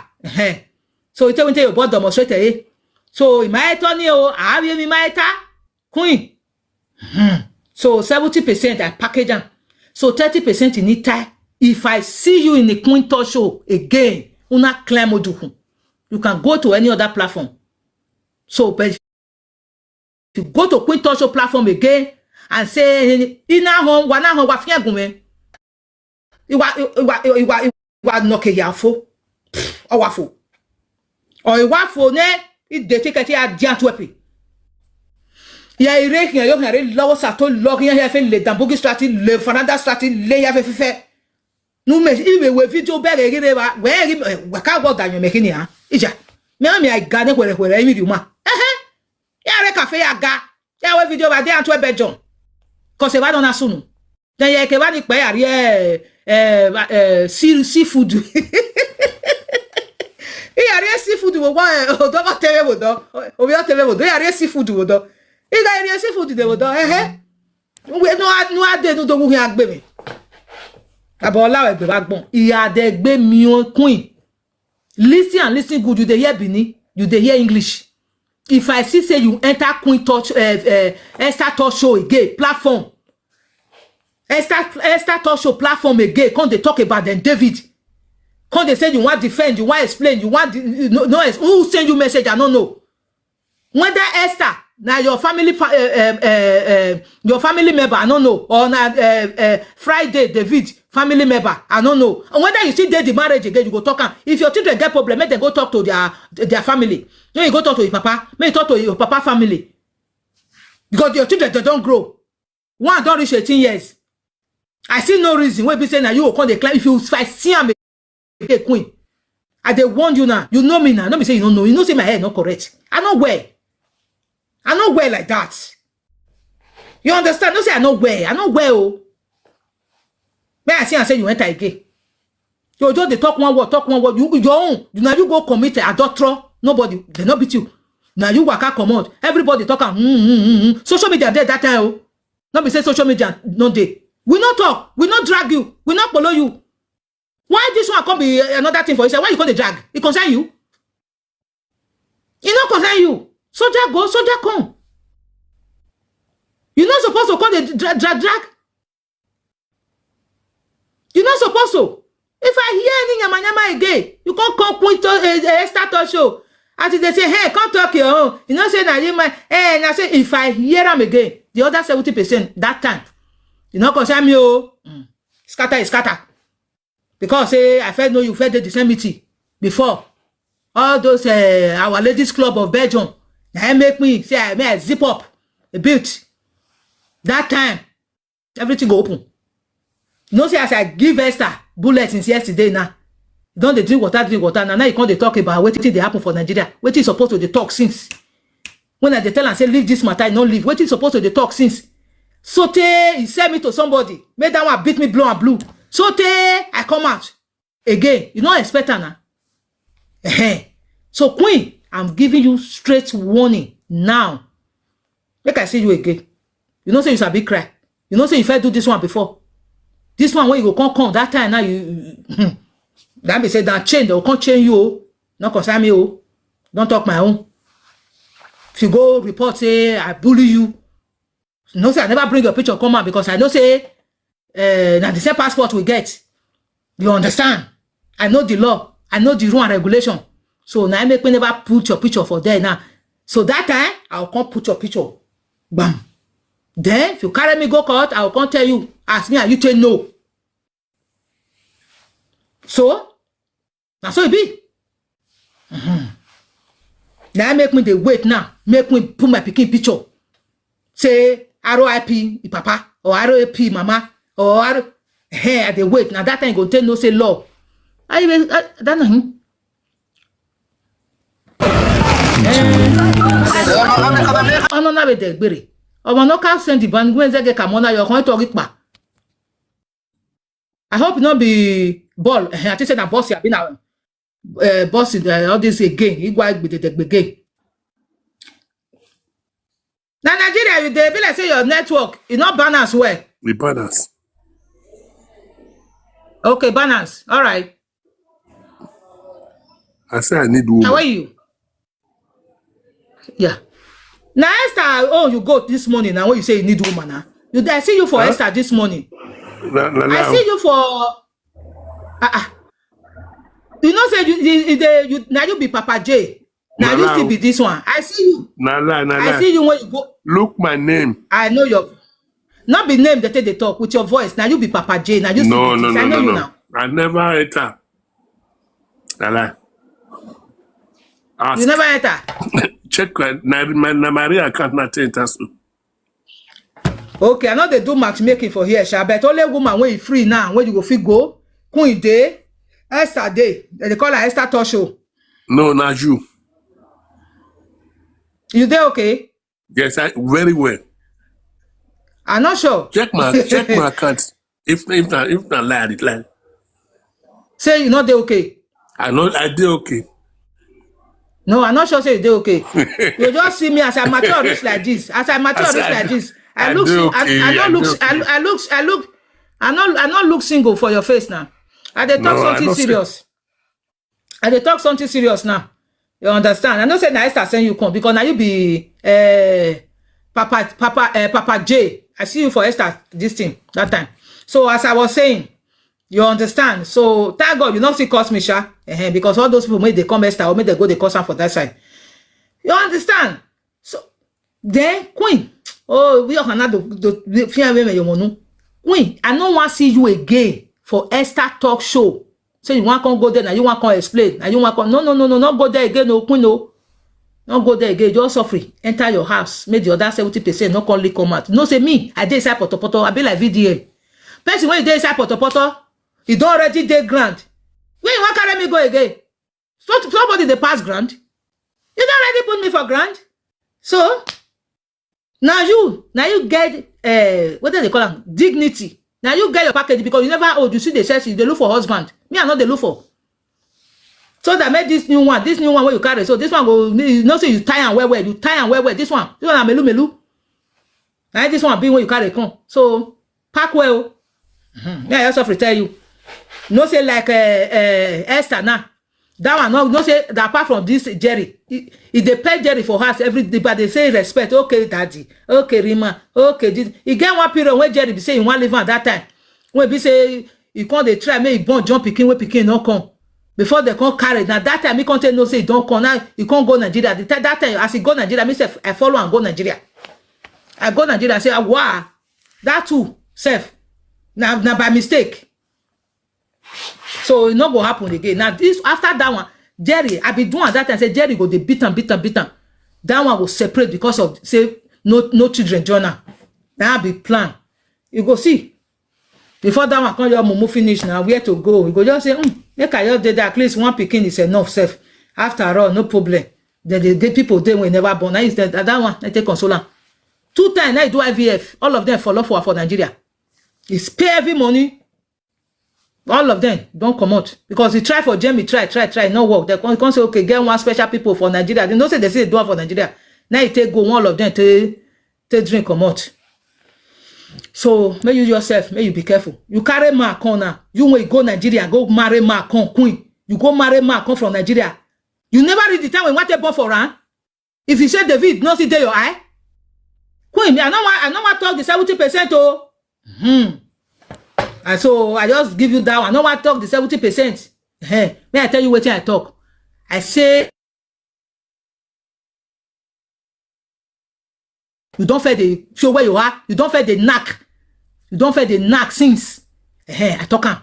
so ite winte your board demonstrate so imaito ni o abi mi maita queen so 70% I package am so 30% in it if I see you in the queen talk show again una claim oduku you can go to any other platform so but if you go to queen talk show platform again and say ina hon wa fi agunme iwa noke yafo owafo o iwafo ne idete kete adian twepe ya ire kiyan yo kan re lọ́wọ́ sa to lo kiyan ya fe le dambogi strati le fanada strati le ya fe fefe nu me iwe video bere rire wa we ka go danyo me kini ha ija me mi aga ne kwere emi ri ma ya re cafe ya ga ya we video ba de antwe bejon ko se ba don asunu dan ye ke ba ni pe ari seafood yare seafood wo wa odo ba tebe wo do obi o tebe wo do yare seafood wo do iga yare seafood de wo do we no ade no do wu yan agbe mi abo lawe gbe ba gbon iya de gbe mi o queen listen good you dey hear Bini you dey hear English if I see say you enter queen touch Esther talk show again platform Esther talk show platform again come they talk about them David come they say you want defend you want explain you want no who send you message I don't know whether Esther now your family member I don't know or na Friday David family member I don't know and whether you still did the marriage again you go talk am if your children get problem make them go talk to their family no you go talk to your papa make you talk to your papa family because your children they don't grow one don't reach 18 years I see no reason why be saying that you will come the climb if you see am a queen I dey warn you now you know me now no be say you don't know you know say my head not correct I no well like that you understand no say I no well oh may I see and say you enter again you just dey talk one word you your own now you go commit adultery nobody they no beat you now you waka comot everybody talk am social media dey that time oh no be say social media no dey we not talk we not drag you we not follow you why this one come be another thing for you say why you go dey drag it concern you no concern you soldier go soldier come you not supposed to come dey drag you not supposed to if I hear any nyama again you come point to Esther talk show as they say hey come talk your own you know say na you my na say if I hear am again the other 70% that time you know concern me oh scatter because say I first know you first did the same meeting before all those our ladies club of Belgium na make me say I zip up a bit that time everything go open you know say as I give Esther bullet since yesterday now don't they drink water now you can't they talk about wetin dey happen for Nigeria wetin supposed to dey talk since when I dey tell am say leave this matter I no leave wetin supposed to dey talk since so he send me to somebody make that one beat me blow and blue so I come out again you no expect her now so queen I'm giving you straight warning now make I see you again you know say you sabi cry you know say you first do this one before this one when you go come that time now you that be say that change they will come change you oh no concern me oh don't talk my own if you go report say I bully you you know say I never bring your picture come out because I know say now the same passport we get you understand I know the law I know the rule and regulation So now I make me never put your picture for there now. So that time, I'll come put your picture. Bam. Then, if you carry me go court, I'll come tell you, ask me, and you say no. So, now so it be. Now make me the wait now. Make me put my pikin picture. Say, ROIP, papa, or ROIP, mama, or hey, they wait. Now that time, go tell no say law. I don't know. Ọ̀nà náà bẹ dẹ̀ gbére ọmọ náà ká send ìbọn ní gbẹ́nzẹ́ gẹ̀ kàmọ́ náà yọ ọkàn ètò ọ̀rí pa. I hope not be ball I think say na boss abi na boss all this again igwa gbededegbe again. Na Nigeria you dey be like say your network e no balance well. We balance. Okay, balance. All right. I say I need How are woman. you? Yeah. Now Esther, oh, you go this morning now when you say you need woman now. I see you for Huh? Esther this morning. I Now, see you for you know say you now you be Papa J. Now you still be this one. I see you. I see you when you go. Look my name. I know your not be name that they talk with your voice. Now you be Papa J. Now you still be this. I know you now. I never enter. Nala. Ask. You never enter. Check na Maria account na enter so. Okay, I know they do matchmaking for here, sha, but only woman when you free now, when you go fit go, Queen Day, Esther Day, they call her Esther Talk Show. No, not you. You there okay? Yes, I very well. I'm not sure. Check my account. If not lie, it lie. Say you not there okay. I know I did okay. No, I'm not sure say you there okay. You just see me as I mature rich like this. As I mature rich like this. I look single for your face now. I dey talk something serious. I dey talk something serious now. You understand? I know say na Esther send you come because now you be Papa J. I see you for Esther this thing that time. So as I was saying, you understand? So thank God you not see cost me, sha. Because all those people may they come Esther or may they go the cost for that side. You understand? So then Queen. Oh, we are not the fear women you want Queen, I don't want to see you again for Esther Talk Show. So you want to go there now, you want to explain. Now you want to no, not go there again, no Queen, no. Not go there again, just suffer. Enter your house, make the other 70% not only come out. No, say me, I did inside Potopoto, I be like VDM. Person when you dey inside Potopoto, you don't already dey grand. When you want to carry me go again? So somebody dey pass grand. You don't already put me for grand. So now you get what do they call them? Dignity. Now you get your package because you never old. You see the sex, they look for husband. Me, I know they look for. So that made this new one where you carry. So this one go, you know, say you tie and well. You tie and well. This one are melu. Now this one be when you carry come. So pack well. Yeah, I also tell you. No say like Esther now. That one no say that apart from this Jerry, he dey pay Jerry for house every day, but they say respect. Okay, daddy. Okay, Rima. Okay, this. He get one period when Jerry be say he want live at that time. When be say he can't dey try make he born jump pikin when pikin no come. Before they can't carry. Now that time he can't tell no say he don't come. Now he can't go Nigeria. That time as he go Nigeria, me say I follow and go Nigeria. I go Nigeria. I say wow, that too self. Now by mistake. So it not go happen again. Now this after that one, Jerry, I be doing that and say Jerry go dey beat am. That one will separate because of say no children journal. That be plan. You go see. Before that one come your mumu finish now, where to go? You go just say, make I just did at least one pikin is enough self. After all, no problem. The people they will never born. Now is that one I take console am. 2 times I do IVF. All of them follow for Nigeria. It's pay every money. All of them don't come out because he try for Jamie, try, no work. They can't say, okay, get one special people for Nigeria. They don't say they do it for Nigeria. Now you take go all of them to drink come out. So may you yourself, may you be careful. You carry Macron now. You when you go Nigeria, go marry Macron, Queen. You go marry Macron from Nigeria. You never read the time when what they born for her. If you say David, not see there your eye. Queen, I know what talk the 70% oh. And so I just give you that one. I know what talk the 70%. May I tell you what I talk? I say you don't feel the show where you are, you don't feel the knack. You don't feel the knack since. I talk am.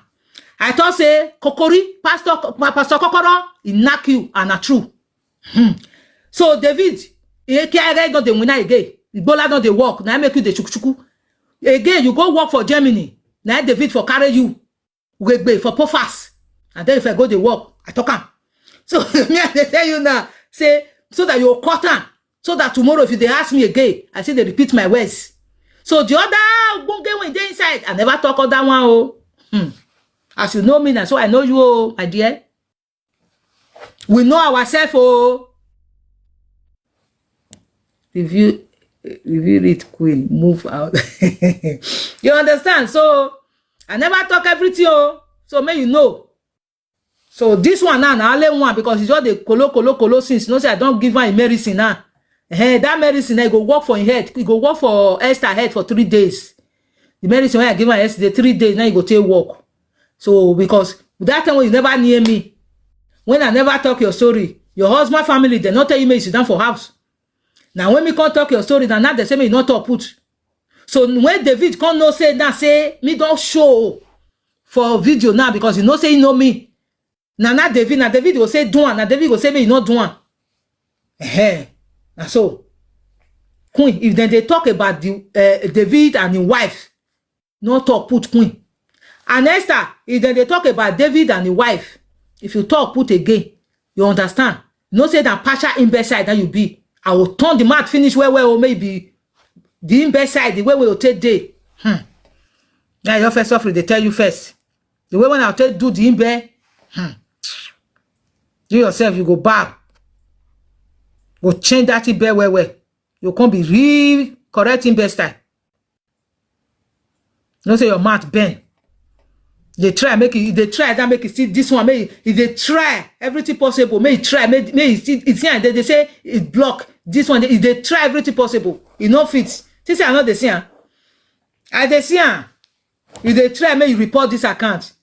I thought say Kokori, Pastor Kokoro, he knack you and not true. So David, he carry not the winner again. Ebola not the work. Now make you the chukuchuku. Again, you go work for Germany. Now David for carry you. We for Pofas. And then if I go the work, I talk am. So me I tell you now, say so that you cut am. So that tomorrow if they ask me again, I say they repeat my words. So the other won't get when they inside. I never talk of that one. Oh. As you know me now, so I know you, oh, my dear. We know ourselves, oh. If you read Queen, move out. You understand? So I never talk everything, oh. So may you know. So this one now, I only one because it's just the colo since. You know, say I don't give her a medicine now. That medicine, I go work for his head. He go work for Esther head for 3 days. The medicine when I give her yesterday, 3 days, now you go take work. So because that time when you never near me, when I never talk your story, your husband family, they not tell you me sit down for house. Now when me can't talk your story, now they say me not talk put. So when David can't no say now say me don't show for video now because you know say you know me. Now David will say do one. Now David will say me you not do one. And so Queen, if then they talk about the David and his wife, no talk put Queen. And Esther, if then they talk about David and his wife, if you talk put again, you understand. No say that partial imbecile that you be. I will turn the mouth finish where maybe the imbecile, the way we will take day. Now your first offering, they tell you first. The way when I'll tell do the imbe, you yourself, you go back. Go change that imbe where. You can't be real correct imbecile. No say your mouth bend. They try make it. They try that make it see this one. May if they try everything possible. May try. May it see. It's here. They say it block this one. If they try everything possible, it no fits. This is not the same. I the same. If they try, may you report this account.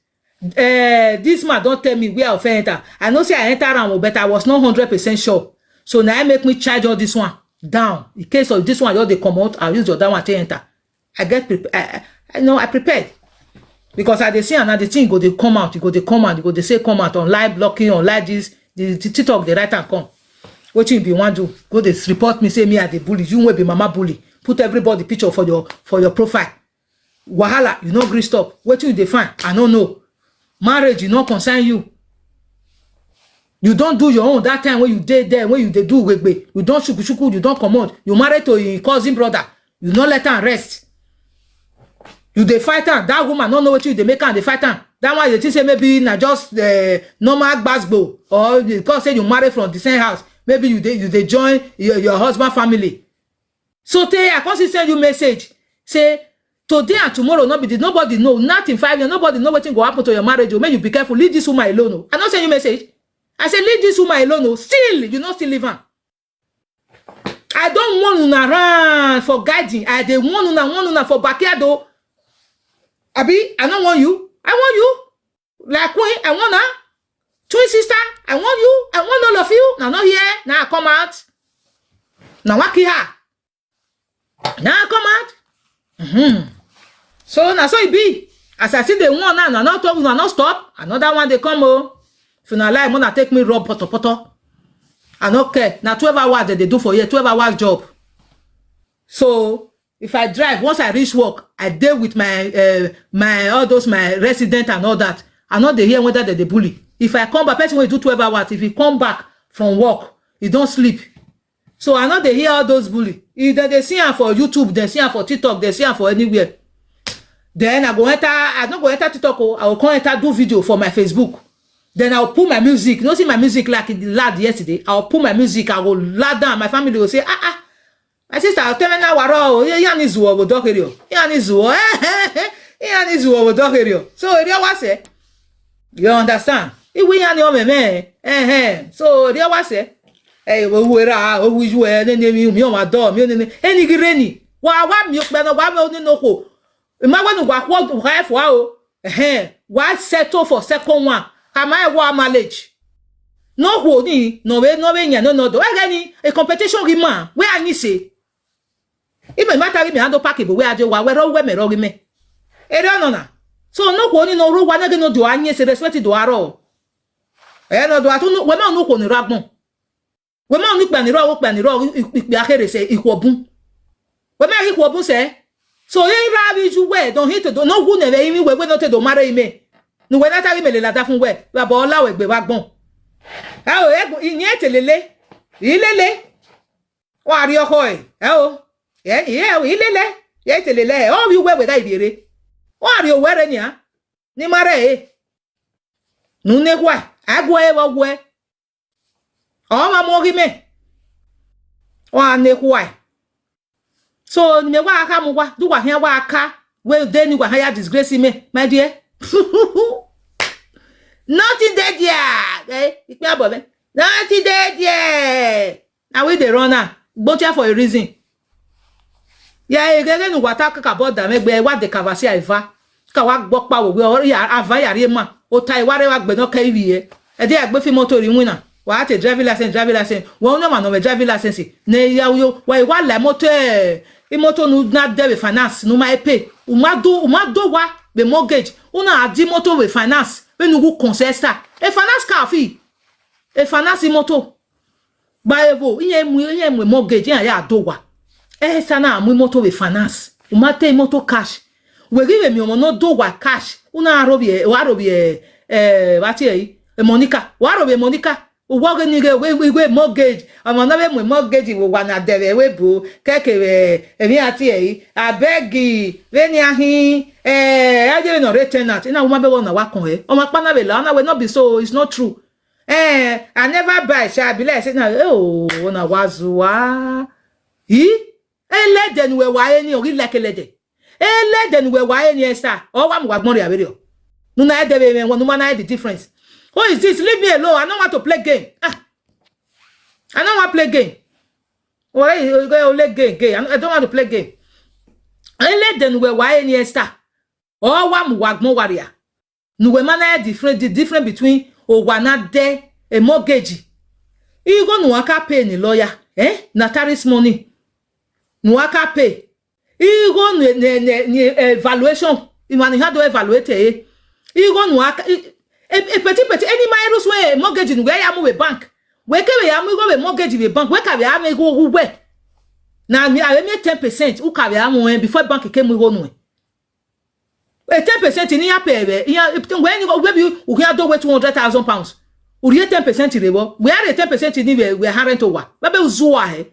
This man don't tell me where I enter. I know say I enter around, but I was not 100% sure. So now I make me charge all this one down. In case of this one, you they come out. I'll use your that one to enter. I get prepared. I know I prepared. Because I see another thing go they come out, you go they come out, you go they say come out on live blocking, on live this, the TikTok, the right and come. What you be want do? Go they report me, say me at the bully, you will be mama bully. Put everybody picture for your profile. Wahala, you know green stop. What you define? I don't know. Marriage, you not concern you. You don't do your own that time when you did there, when you they do wegbe. You don't shuku, you don't come out. You married to your cousin brother. You not let her rest. You dey fight am. That woman don't know what you dey make am dey fight am. That one you think say maybe na just normal gbasgbo or because say you marry from the same house. Maybe you dey join your husband family. So I can't send you message say today and tomorrow nobody know not in 5 years nobody know what go happen to your marriage. May you be careful. Leave this woman alone. Oh. I not send you message. I say leave this woman alone. Oh. Still you not still leave her. I don't want una run for guiding. I dey want una for backyard though. Abi, I don't want you. I want you. Like Queen, I want her. Twin sister, I want you. I want all of you. Now not here. Now I come out. Now what here? Now I come out. So now so it be. As I see the one now, not talk, not stop. Another one they come. Oh, if you not like, wanna take me rob poto. I don't care. Now 12 hours that they do for you. 12 hours job. So. If I drive, once I reach work, I deal with my all those my resident and all that. I know they hear whether they bully. If I come back, person will do 12 hours. If he come back from work, he don't sleep. So I know they hear all those bully. Either they see her for YouTube, they see her for TikTok, they see her for anywhere. Then I don't go enter TikTok. I will come enter do video for my Facebook. Then I'll put my music. You know, see my music like the lad yesterday. I'll put my music. I will lie down. My family will say, my sister, I'll tell me now, yani zuwa wo dokerio. Yani zuwa wo dokerio. So, area was it? You understand? If we yani ome So, area was it? Hey, we you me on my door, any gireni. Wa mi okbeno wa me oni noko. Ma wanu wa kwa wife wa o. Wa settle for second one. Am I wa marriage? no wo ni no we nya no do agani a competition ri man we ani say even matter me ando pack bo we aje wa we ro we me ro ri me e ro no na so no wo ni no ro wa na ge no do anye se respect do aro e no do atu we ma no ko ni ragbon we ma ni pa ni ro ipe akere se ikobun we ma ikobun se so e ra bi ju we don hit do no gu ne we we no te do mare ime ni we na ta ri me le la da fun we wa bo lawo egbe wa gbon o e ni etelele ilele wa ri oko e o ilele ye etelele o wi we da ibere wa ri o were ni a ni mare e nu ne kwa agwo e wo gwe o ma mo ri me wa ne kwa so me wa aka mu wa du wa hia wa aka we de ni wa hia disgrace me my dear nothing dead there ipe abo me nothing dead there na we dey run am gbocha for a reason ya egege nu wata kaka boda megbe wa de kavasi aiva ka wa gbo pa wo we ava yare ma o ta iware wa gbe no ka iwiye e dey agbe fi motor ri wina wa te driving license wo no ma no driving license ne ya yo wa la motor e motor nu na de finance nu ma pay u ma do wa be mortgage una adi motor we finance we nu go concessa e finance car fi e finance motor ba evo iye mu mortgage ya do wa e sana mu motor we finance u ma te motor cash we give me omo no do wa cash una arobie bati e Monica wa arobie Monica o wa ge ni ge we mortgage omo na we mu mortgage wo wa na dere we bu keke emi ati e abegi we ni ahin aje no retenant ina wo ma be wona wa kon e o ma pa na be la na we not be so it's not true I never buy sha be like say na na wazuwa elede ni we wa eni ori like elede ni we wa eni Esther o wa mu wa gbon re abere o nu na de be won nu ma na the difference. Who is this? Leave me alone. I don't want to play game. I don't want to play game. Why you go play game? I don't want to play game. I let them we why any Esther. Oh, one wagmo warrior. Nu we mana the difference between owana de a mortgage. You go no aka pay ni lawyer, notaris money. No aka pay. You go ni evaluation. You man how do evaluate You go no aka a petit any miles way mortgage in where am we bank. Where can we am go we mortgage we bank? Where can we am go who now me I make 10% who can we am before bank came we go no. 10% in your pay when you go maybe you can do 200,000 pounds. We 10% rebo. We are 10% in we are to wa. Maybe uzuwa he.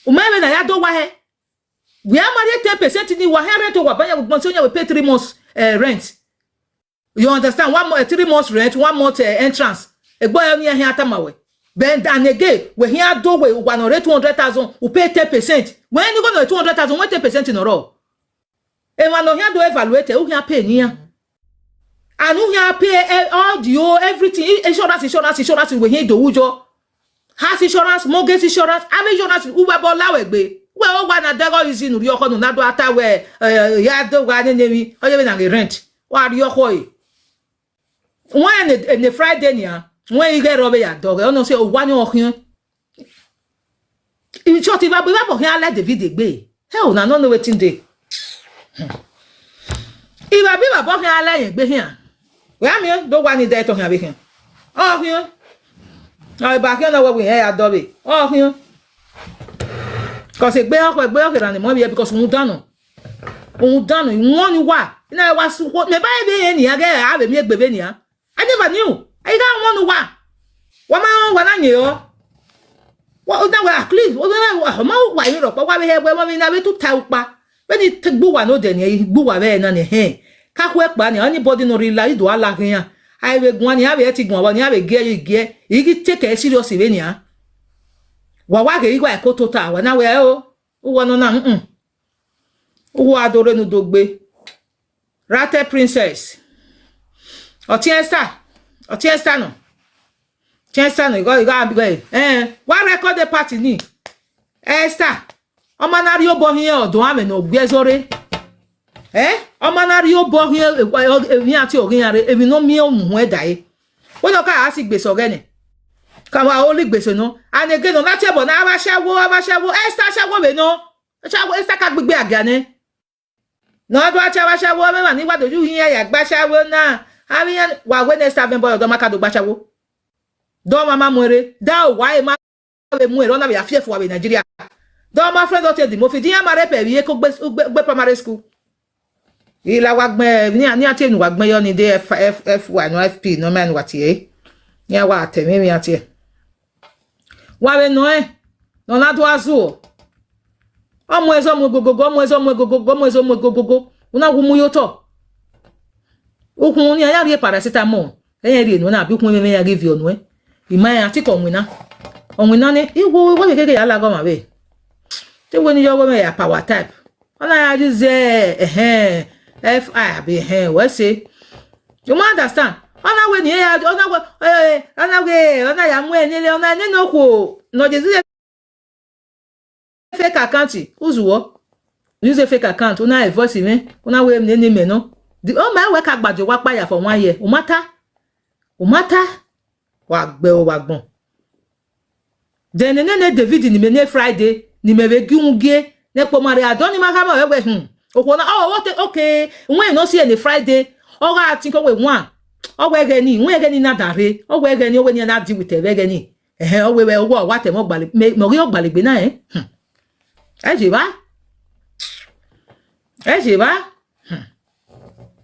Umeme na ya do wa he. We are 10% in we are to wa. Banya we pay 3 months rent. You understand? 3 months rent, 1 month entrance. A boy near here atamawe. Then and again, we here do we 200,000, we pay 10%. When you go to 200,000, 10% in a row. And when you here do evaluate, who here pay near? And who here pay audio, everything, insurance, we here do ujo. House insurance, mortgage insurance, average insurance, who about lawegbe. Well, one of the is in your corner, not ata where ya do one enemy, or even a rent. What are you hoy? When the Friday near, when you get over your dog, I don't say, oh, one or here. In short, if I be here, let the video be. Hell, I don't know what in day. If I be about here, I like be here. Well, me, don't want it there to have here. Oh, here. I back here, what we have, Dobby. Oh, here. Because a bear and the money because we done. We done, one what? And I was what me buy any again. I have a mere bevenia. I never knew. I don't want to what. One I knew. What now? At least, why you know? Why we have women now to talk back? When it take boo no then ye boo away and hey. Can't work by anybody no realize do I like here. I will go on have a tick one, you have a gear, you take a serious evenia. Wawake you go to total when I will one on who adore no dogbe. Rate princess. Or Tiesta no. Tiesta no, you got be what record the party ni? Esther. Omanario bo here or do am no gwezore. Omanario bo here e ati orin are e mi no mi o mu e dai. Wo no ka asig gbe so gene. Come on, only gbèsè no. And again, on that table, now abashawo, Esther shawo we no. Shawo Esther ka gbigbe agane. No do achawo me mani wa doju yin ya gbashawo na. Abi wa when Esther ben boy do maka do gbashawo. Do mama mwere, da why ma we mwere na be afie for we Nigeria. Do my friend don't tell the mo fi dia mare pe wie ko gbe primary school. Ila wa gbe ni ati enu wa gbe yo ni de F1 no FP no man what ye. Nya wa temi mi ati. Wa we no no na do azu. Omo ezo mo gogogo una wu mu yo to. Okun ni aya ri paracetamol. Eyan ri enu na bi kun me ya give you no Ima ati ko nwina. Onwina ni iwo keke ya la go ma be. Te woni yo go me ya power type. Ona ya use FI be we say. You understand? Ona we ni ya ona ya mu enile ona ni no ko no je fake account uzuwo. Use fake account una voice me. Una we ni me no. O ma we ka gbajo wa pa ya for 1 year. O matter. Wa gbe o wa gbon. Then nene David ni me ne Friday ni me be giungie ne po mare adoni maka ma we okwo na what okay when no see any Friday o ga tin ko we one o we ge ni na dare o we ge ni o we ni na di with e ge ni o we owo wa te mo gbale mo ri o gbale gbe na e je ba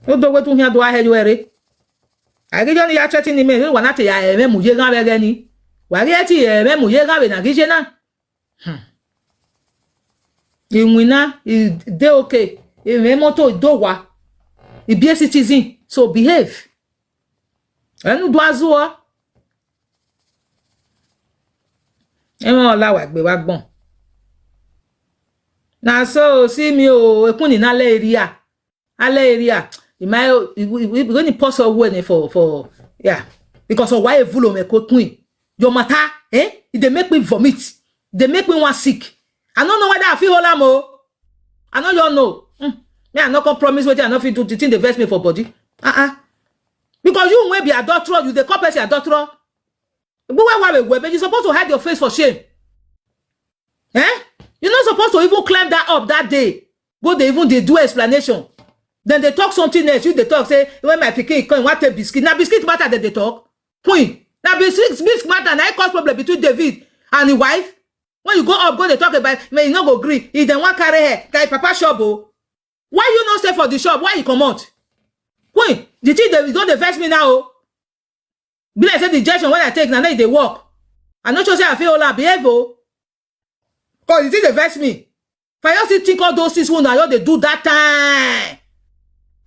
o do we tun hi ado ahe yo ere agejo ni ya chatting ni me wa na te ya me mu je gan be ge ni wa ri eti me mu ye gan be na gije na Inwina is they okay. If moto do wa, it be a citizen, so behave. And do azuo. Emo la wa gbe wa gbon. Na so see me o ekun ni na area. Area. We going to pause away for yeah. Because of why a vulo me ko twin. Your matter, they make me vomit. They make me want sick. I don't know whether I feel all I know you know. Me I no compromise with you. I no fit do the thing they vex me for body. Because you may be adulterer, you the call person adulterer. But why you supposed to hide your face for shame? You're not supposed to even climb that up that day. Go they even they do explanation. Then they talk something else. You they talk say when my pikin come what a biscuit. Now biscuit matter that they talk. Point. Now biscuit matter. Now it cause problem between David and his wife. When you go up, go they talk about may you not go agree. If they want carry her, guy papa shop. Why you not stay for the shop? Why you come out? Point. The thing they don't vex me now. Be like say the injection when I take now they work. I'm not sure say I feel all that behave. Because the thing they vex me. If I just think all those things when I they do that time.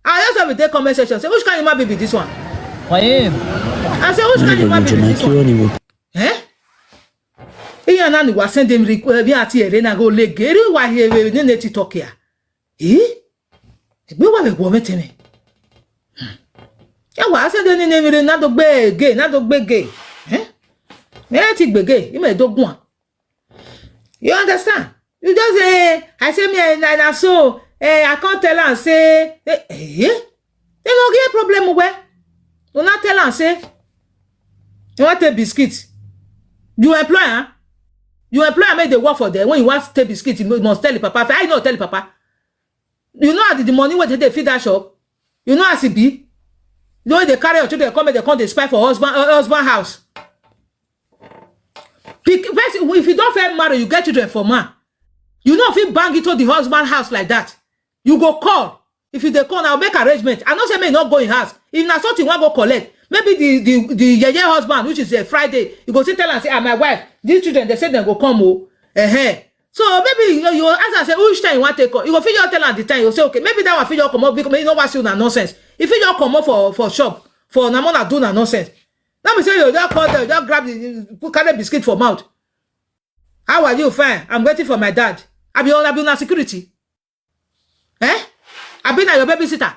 I just have a day comment section. Say which kind of man be this one? I say which kind of man be this one? Iya na ni wa send them request bi ati ere na go le geri wa here ni neti talk ya. Egbe wa be go meteme. Ya wa send them ni mere na do gbe ge. Me ti gbege, you me dogun an. You understand? You just say I say me na so I can't tell am say they no get problem we. You not tell am say you want a biscuit. You employ huh? You employ make they work for them. When you want to take biscuit, you must tell the papa. I know tell the papa. You know the money when they feed that shop. You know as it be. You know they carry your children, they come they spy for husband house. If you don't feel married, you get children for man. You know if you bang it to the husband house like that, you go call. If you they call now, make arrangement. I not say may not go in house. If not something want go collect. Maybe the yeye husband, which is a Friday, you go sit tell and say, my wife, these children, they said they go come. So maybe you ask and say, which time you want to call? You go feel your tell at the time. You say, okay, maybe that one feel your come up because you know what's your nonsense. If you your come up for shop, for Namona do nonsense. Let me say you just call them, just grab the carry biscuit for mouth. How are you? Fine. I'm waiting for my dad. I be on security. I been at your babysitter.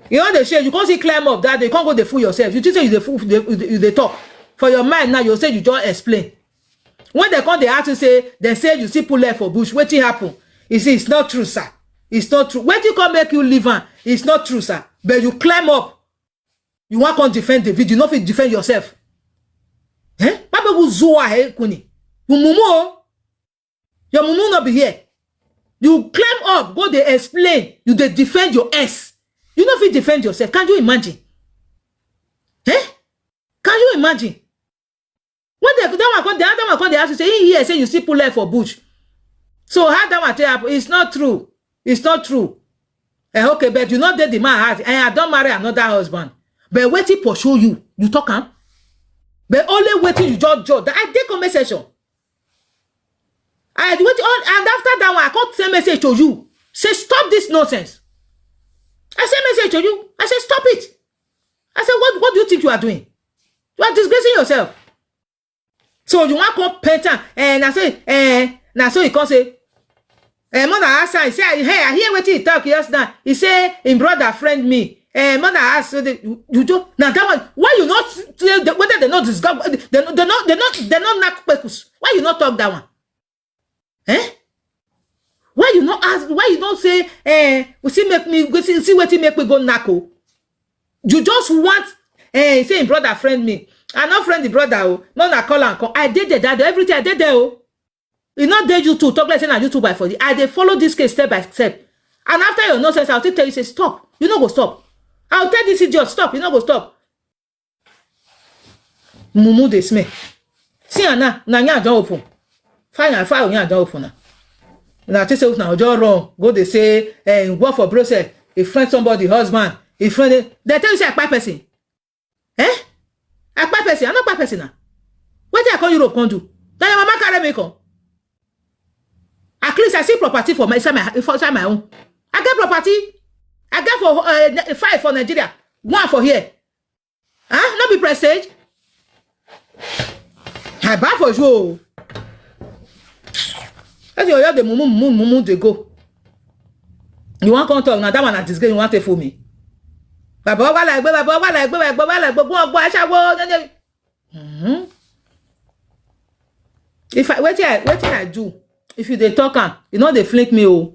You know the share, you can't see climb up that they can't go the fool yourself. You just say you the talk. For your mind now, you say you just explain. When they come, they have to say, they say you see pull left for bush. What happen? You see, it's not true, sir. It's not true. When you come make you live on, it's not true, sir. But you climb up. You want to defend the video. You know if you defend yourself. Papa go zoa he kuni. Mumu. Your mumu not be here. You climb up, go they explain. You they defend your ass. You know if you defend yourself. Can you imagine? Can you imagine? When the other one they have to say, here say you see pull life for bush. So how that one tell you? It's not true. It's not true. Okay, but you not dead the man heart, and I don't marry another husband. But waiting for show you. You talk him. But only waiting you judge. I take conversation. I wait on, and after that one, I can't send message to you. Say stop this nonsense. I send message to you. I say stop it. I said, what do you think you are doing? You are disgracing yourself. So you want to come painter, and I say, now so he can say, mother asked her, he say, hey, I hear what he talk yesterday. He say, his brother friend me. Mother asked, so you do now that one. Why you not whether they not discover? They're not knock pecus. Why you not talk that one? Why you not ask? Why you don't say, we see make me see what he make me go knuckle? You just want, say his brother friend me. I not friend the brother, oh, no na call and call. I did that, everything I did there, oh. You not there you talk like saying na YouTube by for the. I they follow this case step by step. And after your nonsense, I'll tell you, say stop. You not go stop. I'll tell this idiot, stop. You not go stop. Mumu they smell. See na nya don't open. Fire nya don't open na. Na tell say na just wrong. Go they say, work for Brussels. A friend somebody husband. A friend they tell you say a bad person. A bad person. I'm not bad person now. What do I call Europe can do? Then your mama carry me come. At least I see property for my own. I get property. I get for 5 for Nigeria, 1 for here. Not be prestige. I buy for you. As you hear the mumu they go. You want to talk now? That one is disgrace. You want to fool me? Baba like. If I what I do, if you they talk and you know they flink me, oh.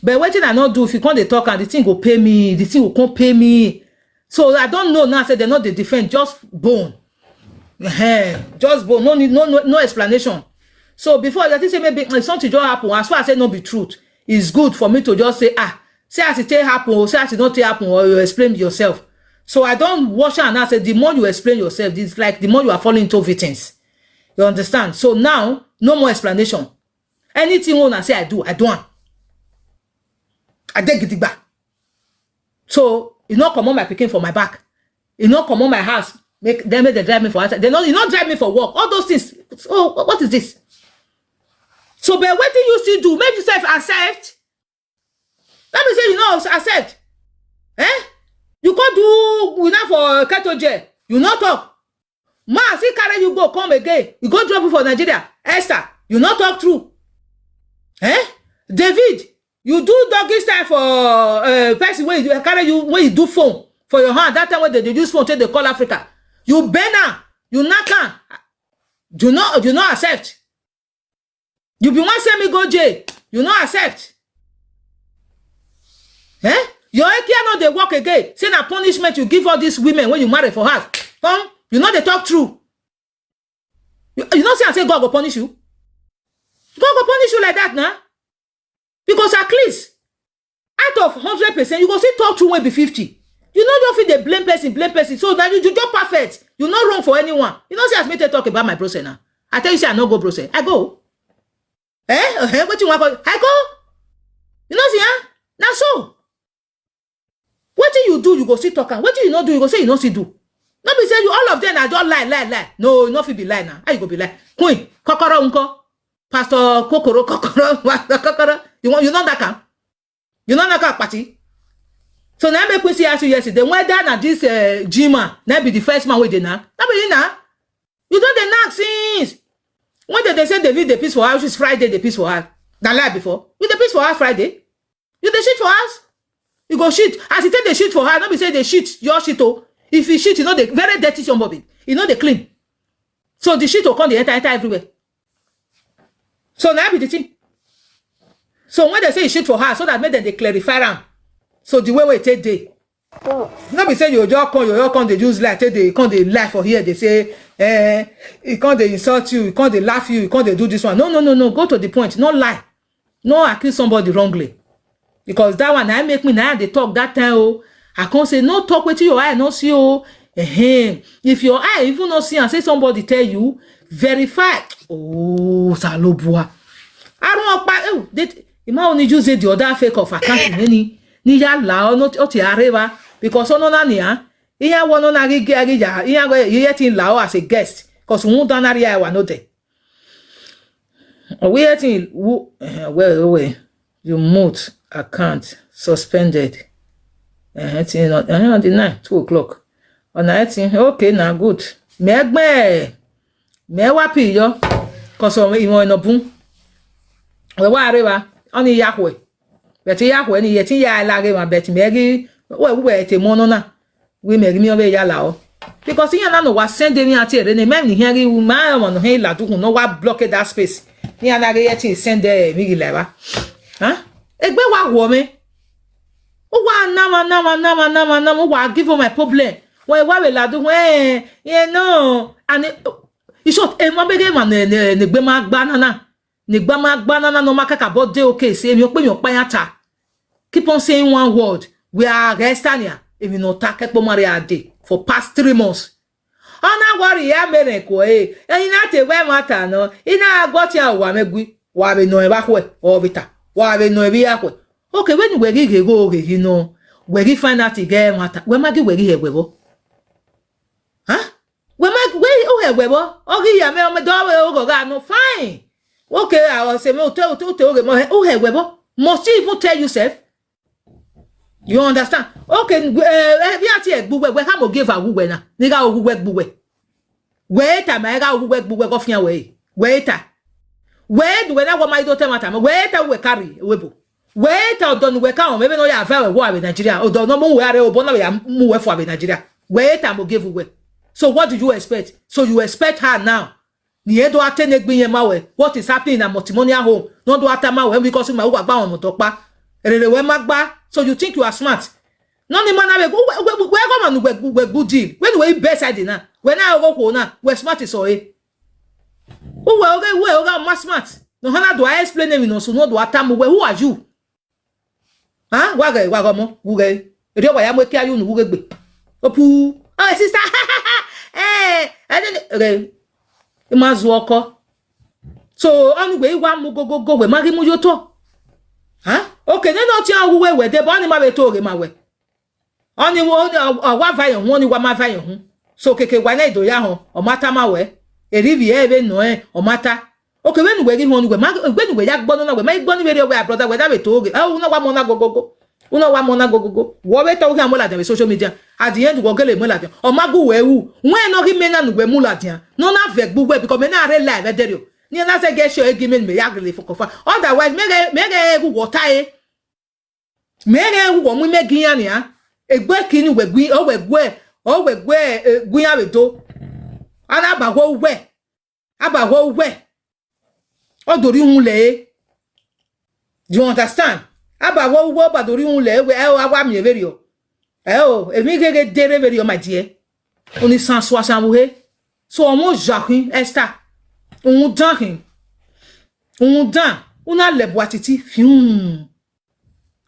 But what I not do if you can't they talk and the thing will pay me, the thing will come pay me. So I don't know now. Say they not they defend, just bone. Just bone. No explanation. So before that, say maybe something just happen. As far as I say no be truth, it's good for me to just say say as it happen, or say as it not happen, or you explain yourself. So I don't wash and I say the more you explain yourself, it's like the more you are falling into victims. You understand? So now, no more explanation. Anything when I say I do. I take it back. So you not come on my picking for my back. You not come on my house. Make they drive me for outside. You not drive me for work. All those things. Oh, what is this? So but what do you still do? Make yourself accept. Let me say you know accept. You can't do enough for cattle jail. You not talk. Ma, see carry you go come again. You go drop it for Nigeria. Esther, you not talk true. David, you do doggy style for person when you carry you when you do phone for your hand. That time when they use phone till they call Africa. You banner, you knock. You not accept. You be one send me go jail. You not accept. Your Ekia know they work again. Say na punishment you give all these women when you marry for her. Come, you know they talk true. You know say I say God will punish you. God will punish you like that now. Because at least out of 100%, you go see talk true when be 50. You know don't feel they blame person. So that you just perfect. You not wrong for anyone. You know say as me to talk about my brother now. I tell you say I no go brother. I go. What you want? I go. You know see now so. What do you do? You go see talk. What do you not do? You go say you not see do. Not be say you all of them are just lie. No, you not fit be lie now. How you go be lie? Queen, kokoro unko, Pastor kokoro. You know that can? You know that party? So now make we see ask you yesterday. Whether na this Jima now be the first man with the knack. Not be now. You don't the knack since. When did they say they read the piece for us? It's Friday the piece for us. That lie before. With the piece for us Friday. You the shit for us. You go shit. As he take the shit for her, not be say they shit your shit. Oh, if you shit, you know they very dirty somebody. You know they clean. So the shit will come the enter everywhere. So now be the thing. So when they say you shit for her, so that made them they clarify them. So the way we take day. Not be say you just come, they use lie, they come they lie for here. They say He can't they insult you, he can't they laugh you, he can't they do this one. No. Go to the point. No lie. No accuse somebody wrongly. Because that one I make me now they talk that time. Oh, I can't say no talk with your eye, no see oh. If your eye even not see and say somebody tell you, verify. Oh, salobua. I don't know. Oh, you might only use the other fake of account ni ya la not oti areva because ono na nia. Iya wono na gi ja. Iya go yetin la as a guest because we don't na ria wa no de. We yetin well you mute account suspended. It's on the night 2 o'clock. On 19, okay, now good. Me wapi yo. Cause imo no bun. We wa rewa. Oni yakwe. Beti yakwe ni yeti ya lage ma beti megi. We te mono na. We megi mi obe ya la o. Because you na no wa send me ati ere ne mem ni here wu ma mo no he la du no wa block that space. Ni anage yeti send mi gileba. Huh? Egbe wa wo me. O wa nama wa give my problem. Why we la do no and it short e mo bege man ne gbe ma gba na no makaka body okay say mi o pe mi o pa yata. Keep on saying one word. We are Esther if you no ta kepo mari ade for past 3 months. Ona worry ya mere ko ina te we mata no ina agoti awa megui wa be no e ba kwe o bita wa be no e bi akwe. Okay, when we go you know, we find out again matter. We magi we here webo. Huh? We oh webo. Okay, ya me do we go no fine. Okay, I will say me tell oh webo. Must you even tell yourself? You understand? Okay, we ati we come give a we na. Niga we. Wait a me ga we go fian we. Wait. Wait, when I want my daughter matter. Wait, we carry webo. Wait out don we can maybe no ya fair we in Nigeria or no mo we are o bona we move for Nigeria. Wait am give we. So what do you expect? So you expect her now. Ni edo atene gbin mawe. What is happening in a matrimonial home? No do atama we because my ugba on motopa. Rere we magba. So you think you are smart. No ni man we go man we good deal. When we best side na. When I go na we smart is o e. We okay smart. No how do I explain them no so no do atama we who are you? Huh? Waga mo, wuge. Eri wa ya mo ki ayu nu wuge gbe. Opu. Oh sister. I didn't okay. Imazu oko. So anyway, wa mu go we magi mu yoto. Huh? Okay, then not ya wuwe we de bo ani ma be to ge ma we. Oni wa vayon won ni wa ma vayon hu. So keke wa na ido ya ho, o mata ma we. Eri bi e be no o mata. Okay, when we give one when we yak bono na we my boni very we brother we that we to una wa mona go una wa mona go wo we to ga mo la dem social media at the end we go le mo la dem o magu we wu when no gi me na no we mu la dem no na vex gbugbe because me na re live there you ni na say get sure give me yak le for kofa otherwise me gu water me wo mu me gi yan ya egbe kini we gwi o we gwi ya we do ana ba wo we Odori unle. Do you understand? Aba wo badori unle we awa mi very o. Emi gege dere very o my dear. Oni 160 wo. So omo Jacques Esther. On dan. Una lebo atiti fium.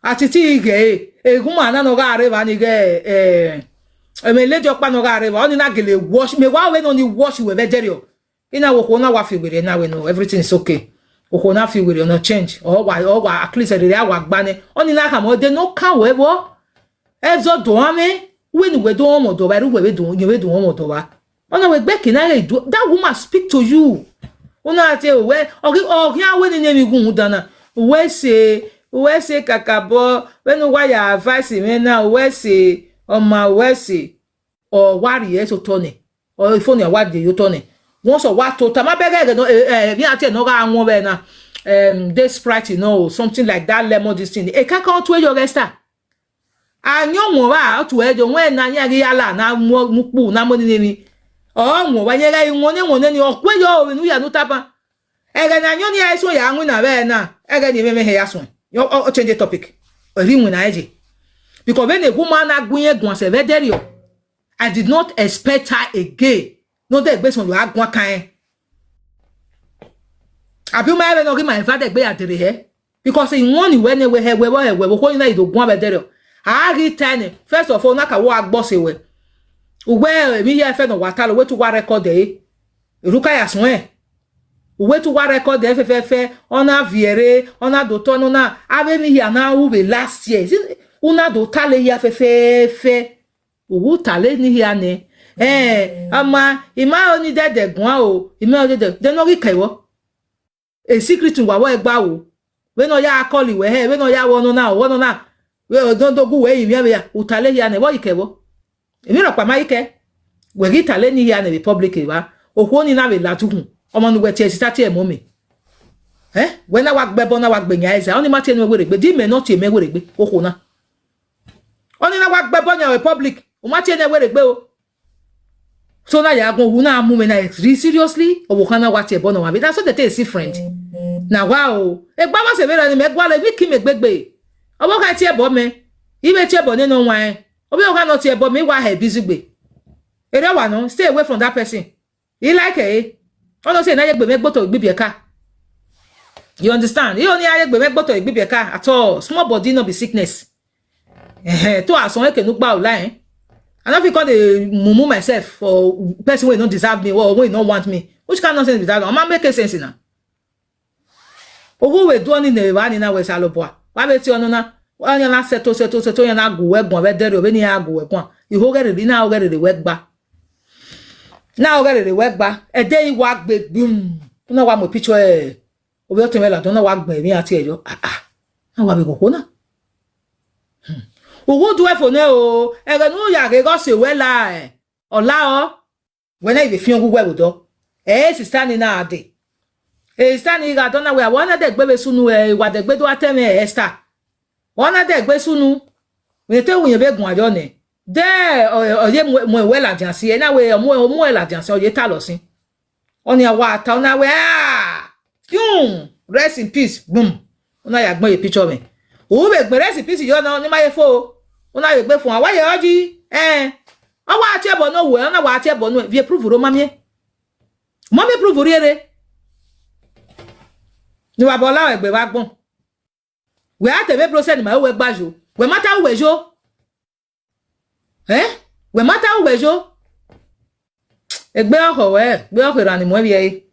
Atiti ge eguma na no ga areva ni ge me lejo pa no ga areva. Oni na gele wash me wa we no ni wash we very o. Ina wo na wa figure na we know everything is okay. Wo na figure no change. Wa at least ere wa gba ne. Oni na ka mo de no kan we bo. Ezo do ame we ni we do mo do ba ru we do mo do wa. Ona we gbe kina le do that woman speak to you. Una ate we ogi awe ni nyemi gun dana. We say kakabo when wa ya advice me na we say o ma we say o wari e so tone. O phone ya wa de yo tone. Once or what to tamabege no ate no ga won be na this Sprite you know something like that lemon this thing e ka kan to your Esther anyo won wa to ejo wen na nya ri ala na mu pu na mo ni ni o won wa ye ga won ni okwe yo nu ya nu tapa e ga na anyo ni ai so ya anwu na be na e ga ni me he ya so o change the topic ri won na eje because when a woman na gun ye gun se ve there I did not expect her again. no de gbe son lo agwan kan abi ma ebe no ki my father gbe atere he because in one when we he we ko ina idogun abedere a ri tani first of all na ka wo agbo se we ugbe mi here fe no watalo we to wa record e ruka ya sun we to wa record e fe ona viere ona do to no na ave mi here na u be last year una do tale ya fe uwu tale ni here ne ama ima oni de gun o ima de no ri kaiwo a secret wa wo egba wo we no ya call we he we no ya wono na we don dogu we yin ya utale here ne wo ikewo emi ro pa ma ike we ri tale ni here ne republic wa okwo ni na be latukun omo nu we ti start e mo mi we na wa gbebo na wa gbeyan ese oni ma ti enu were gbe di me not e me were gbe okwo na oni na wa gbebo nya republic o ma ti enu were gbe o so na ya gun hu na mu me na seriously o wo kana wa ti e bo na wa be that's what they say friend na wa o e gba ma se be ni me gwa le vi ki me gbegbe obo ka ti e bo me ibe ti e bo ninu wan obi o ka no ti e bo me wa he busy gbe ere wa no stay away from that person he like ono say na ye gbe me gboto igbibi eka you understand you only aye gbe me gboto igbibi eka at all small body no be sickness to ason eke nu gba o line I don't feel call the mumu myself for person who don't deserve me or who don't want me. Which kind of nonsense is that? I'm not making sense now. Ogo we do ni ne wa ni na we saloboa. Wa be ti onu na. Wa yan na seto yan na go we gun be dere obe ni ya go we gun. Iho gere ri na o gere we gba. Na o gere we gba. E de iwa gbe bum. Na wa mo picture obi o teme la don na wa gbon mi ati ejo. Na wa be koko na. Owo do e for ne o ere nu ya ge go se we la ola o we na ibe fi on we do sister ni na ade sister ni ga don na we wona de gbe be sunu wa de gbe do ateme Esther wona de gbe sunu we te wun ye be gun ajo ne de oye mo we la jan si na we mo la jan si oye ta lo sin oni awa ta na we rest in peace boom ona ya gbon e picture me o be gbe rest in peace yo na ni ma ye fo una ye gbe fun awa ye oji awa ati ebo no we na wa ati ebo no vie prove ro mami prove ri ere ni wa bola egbe wa gbon we atebe process ma we gbajo we mata we jo we mata we jo egbe oho we gbe oho ra ni mo bi e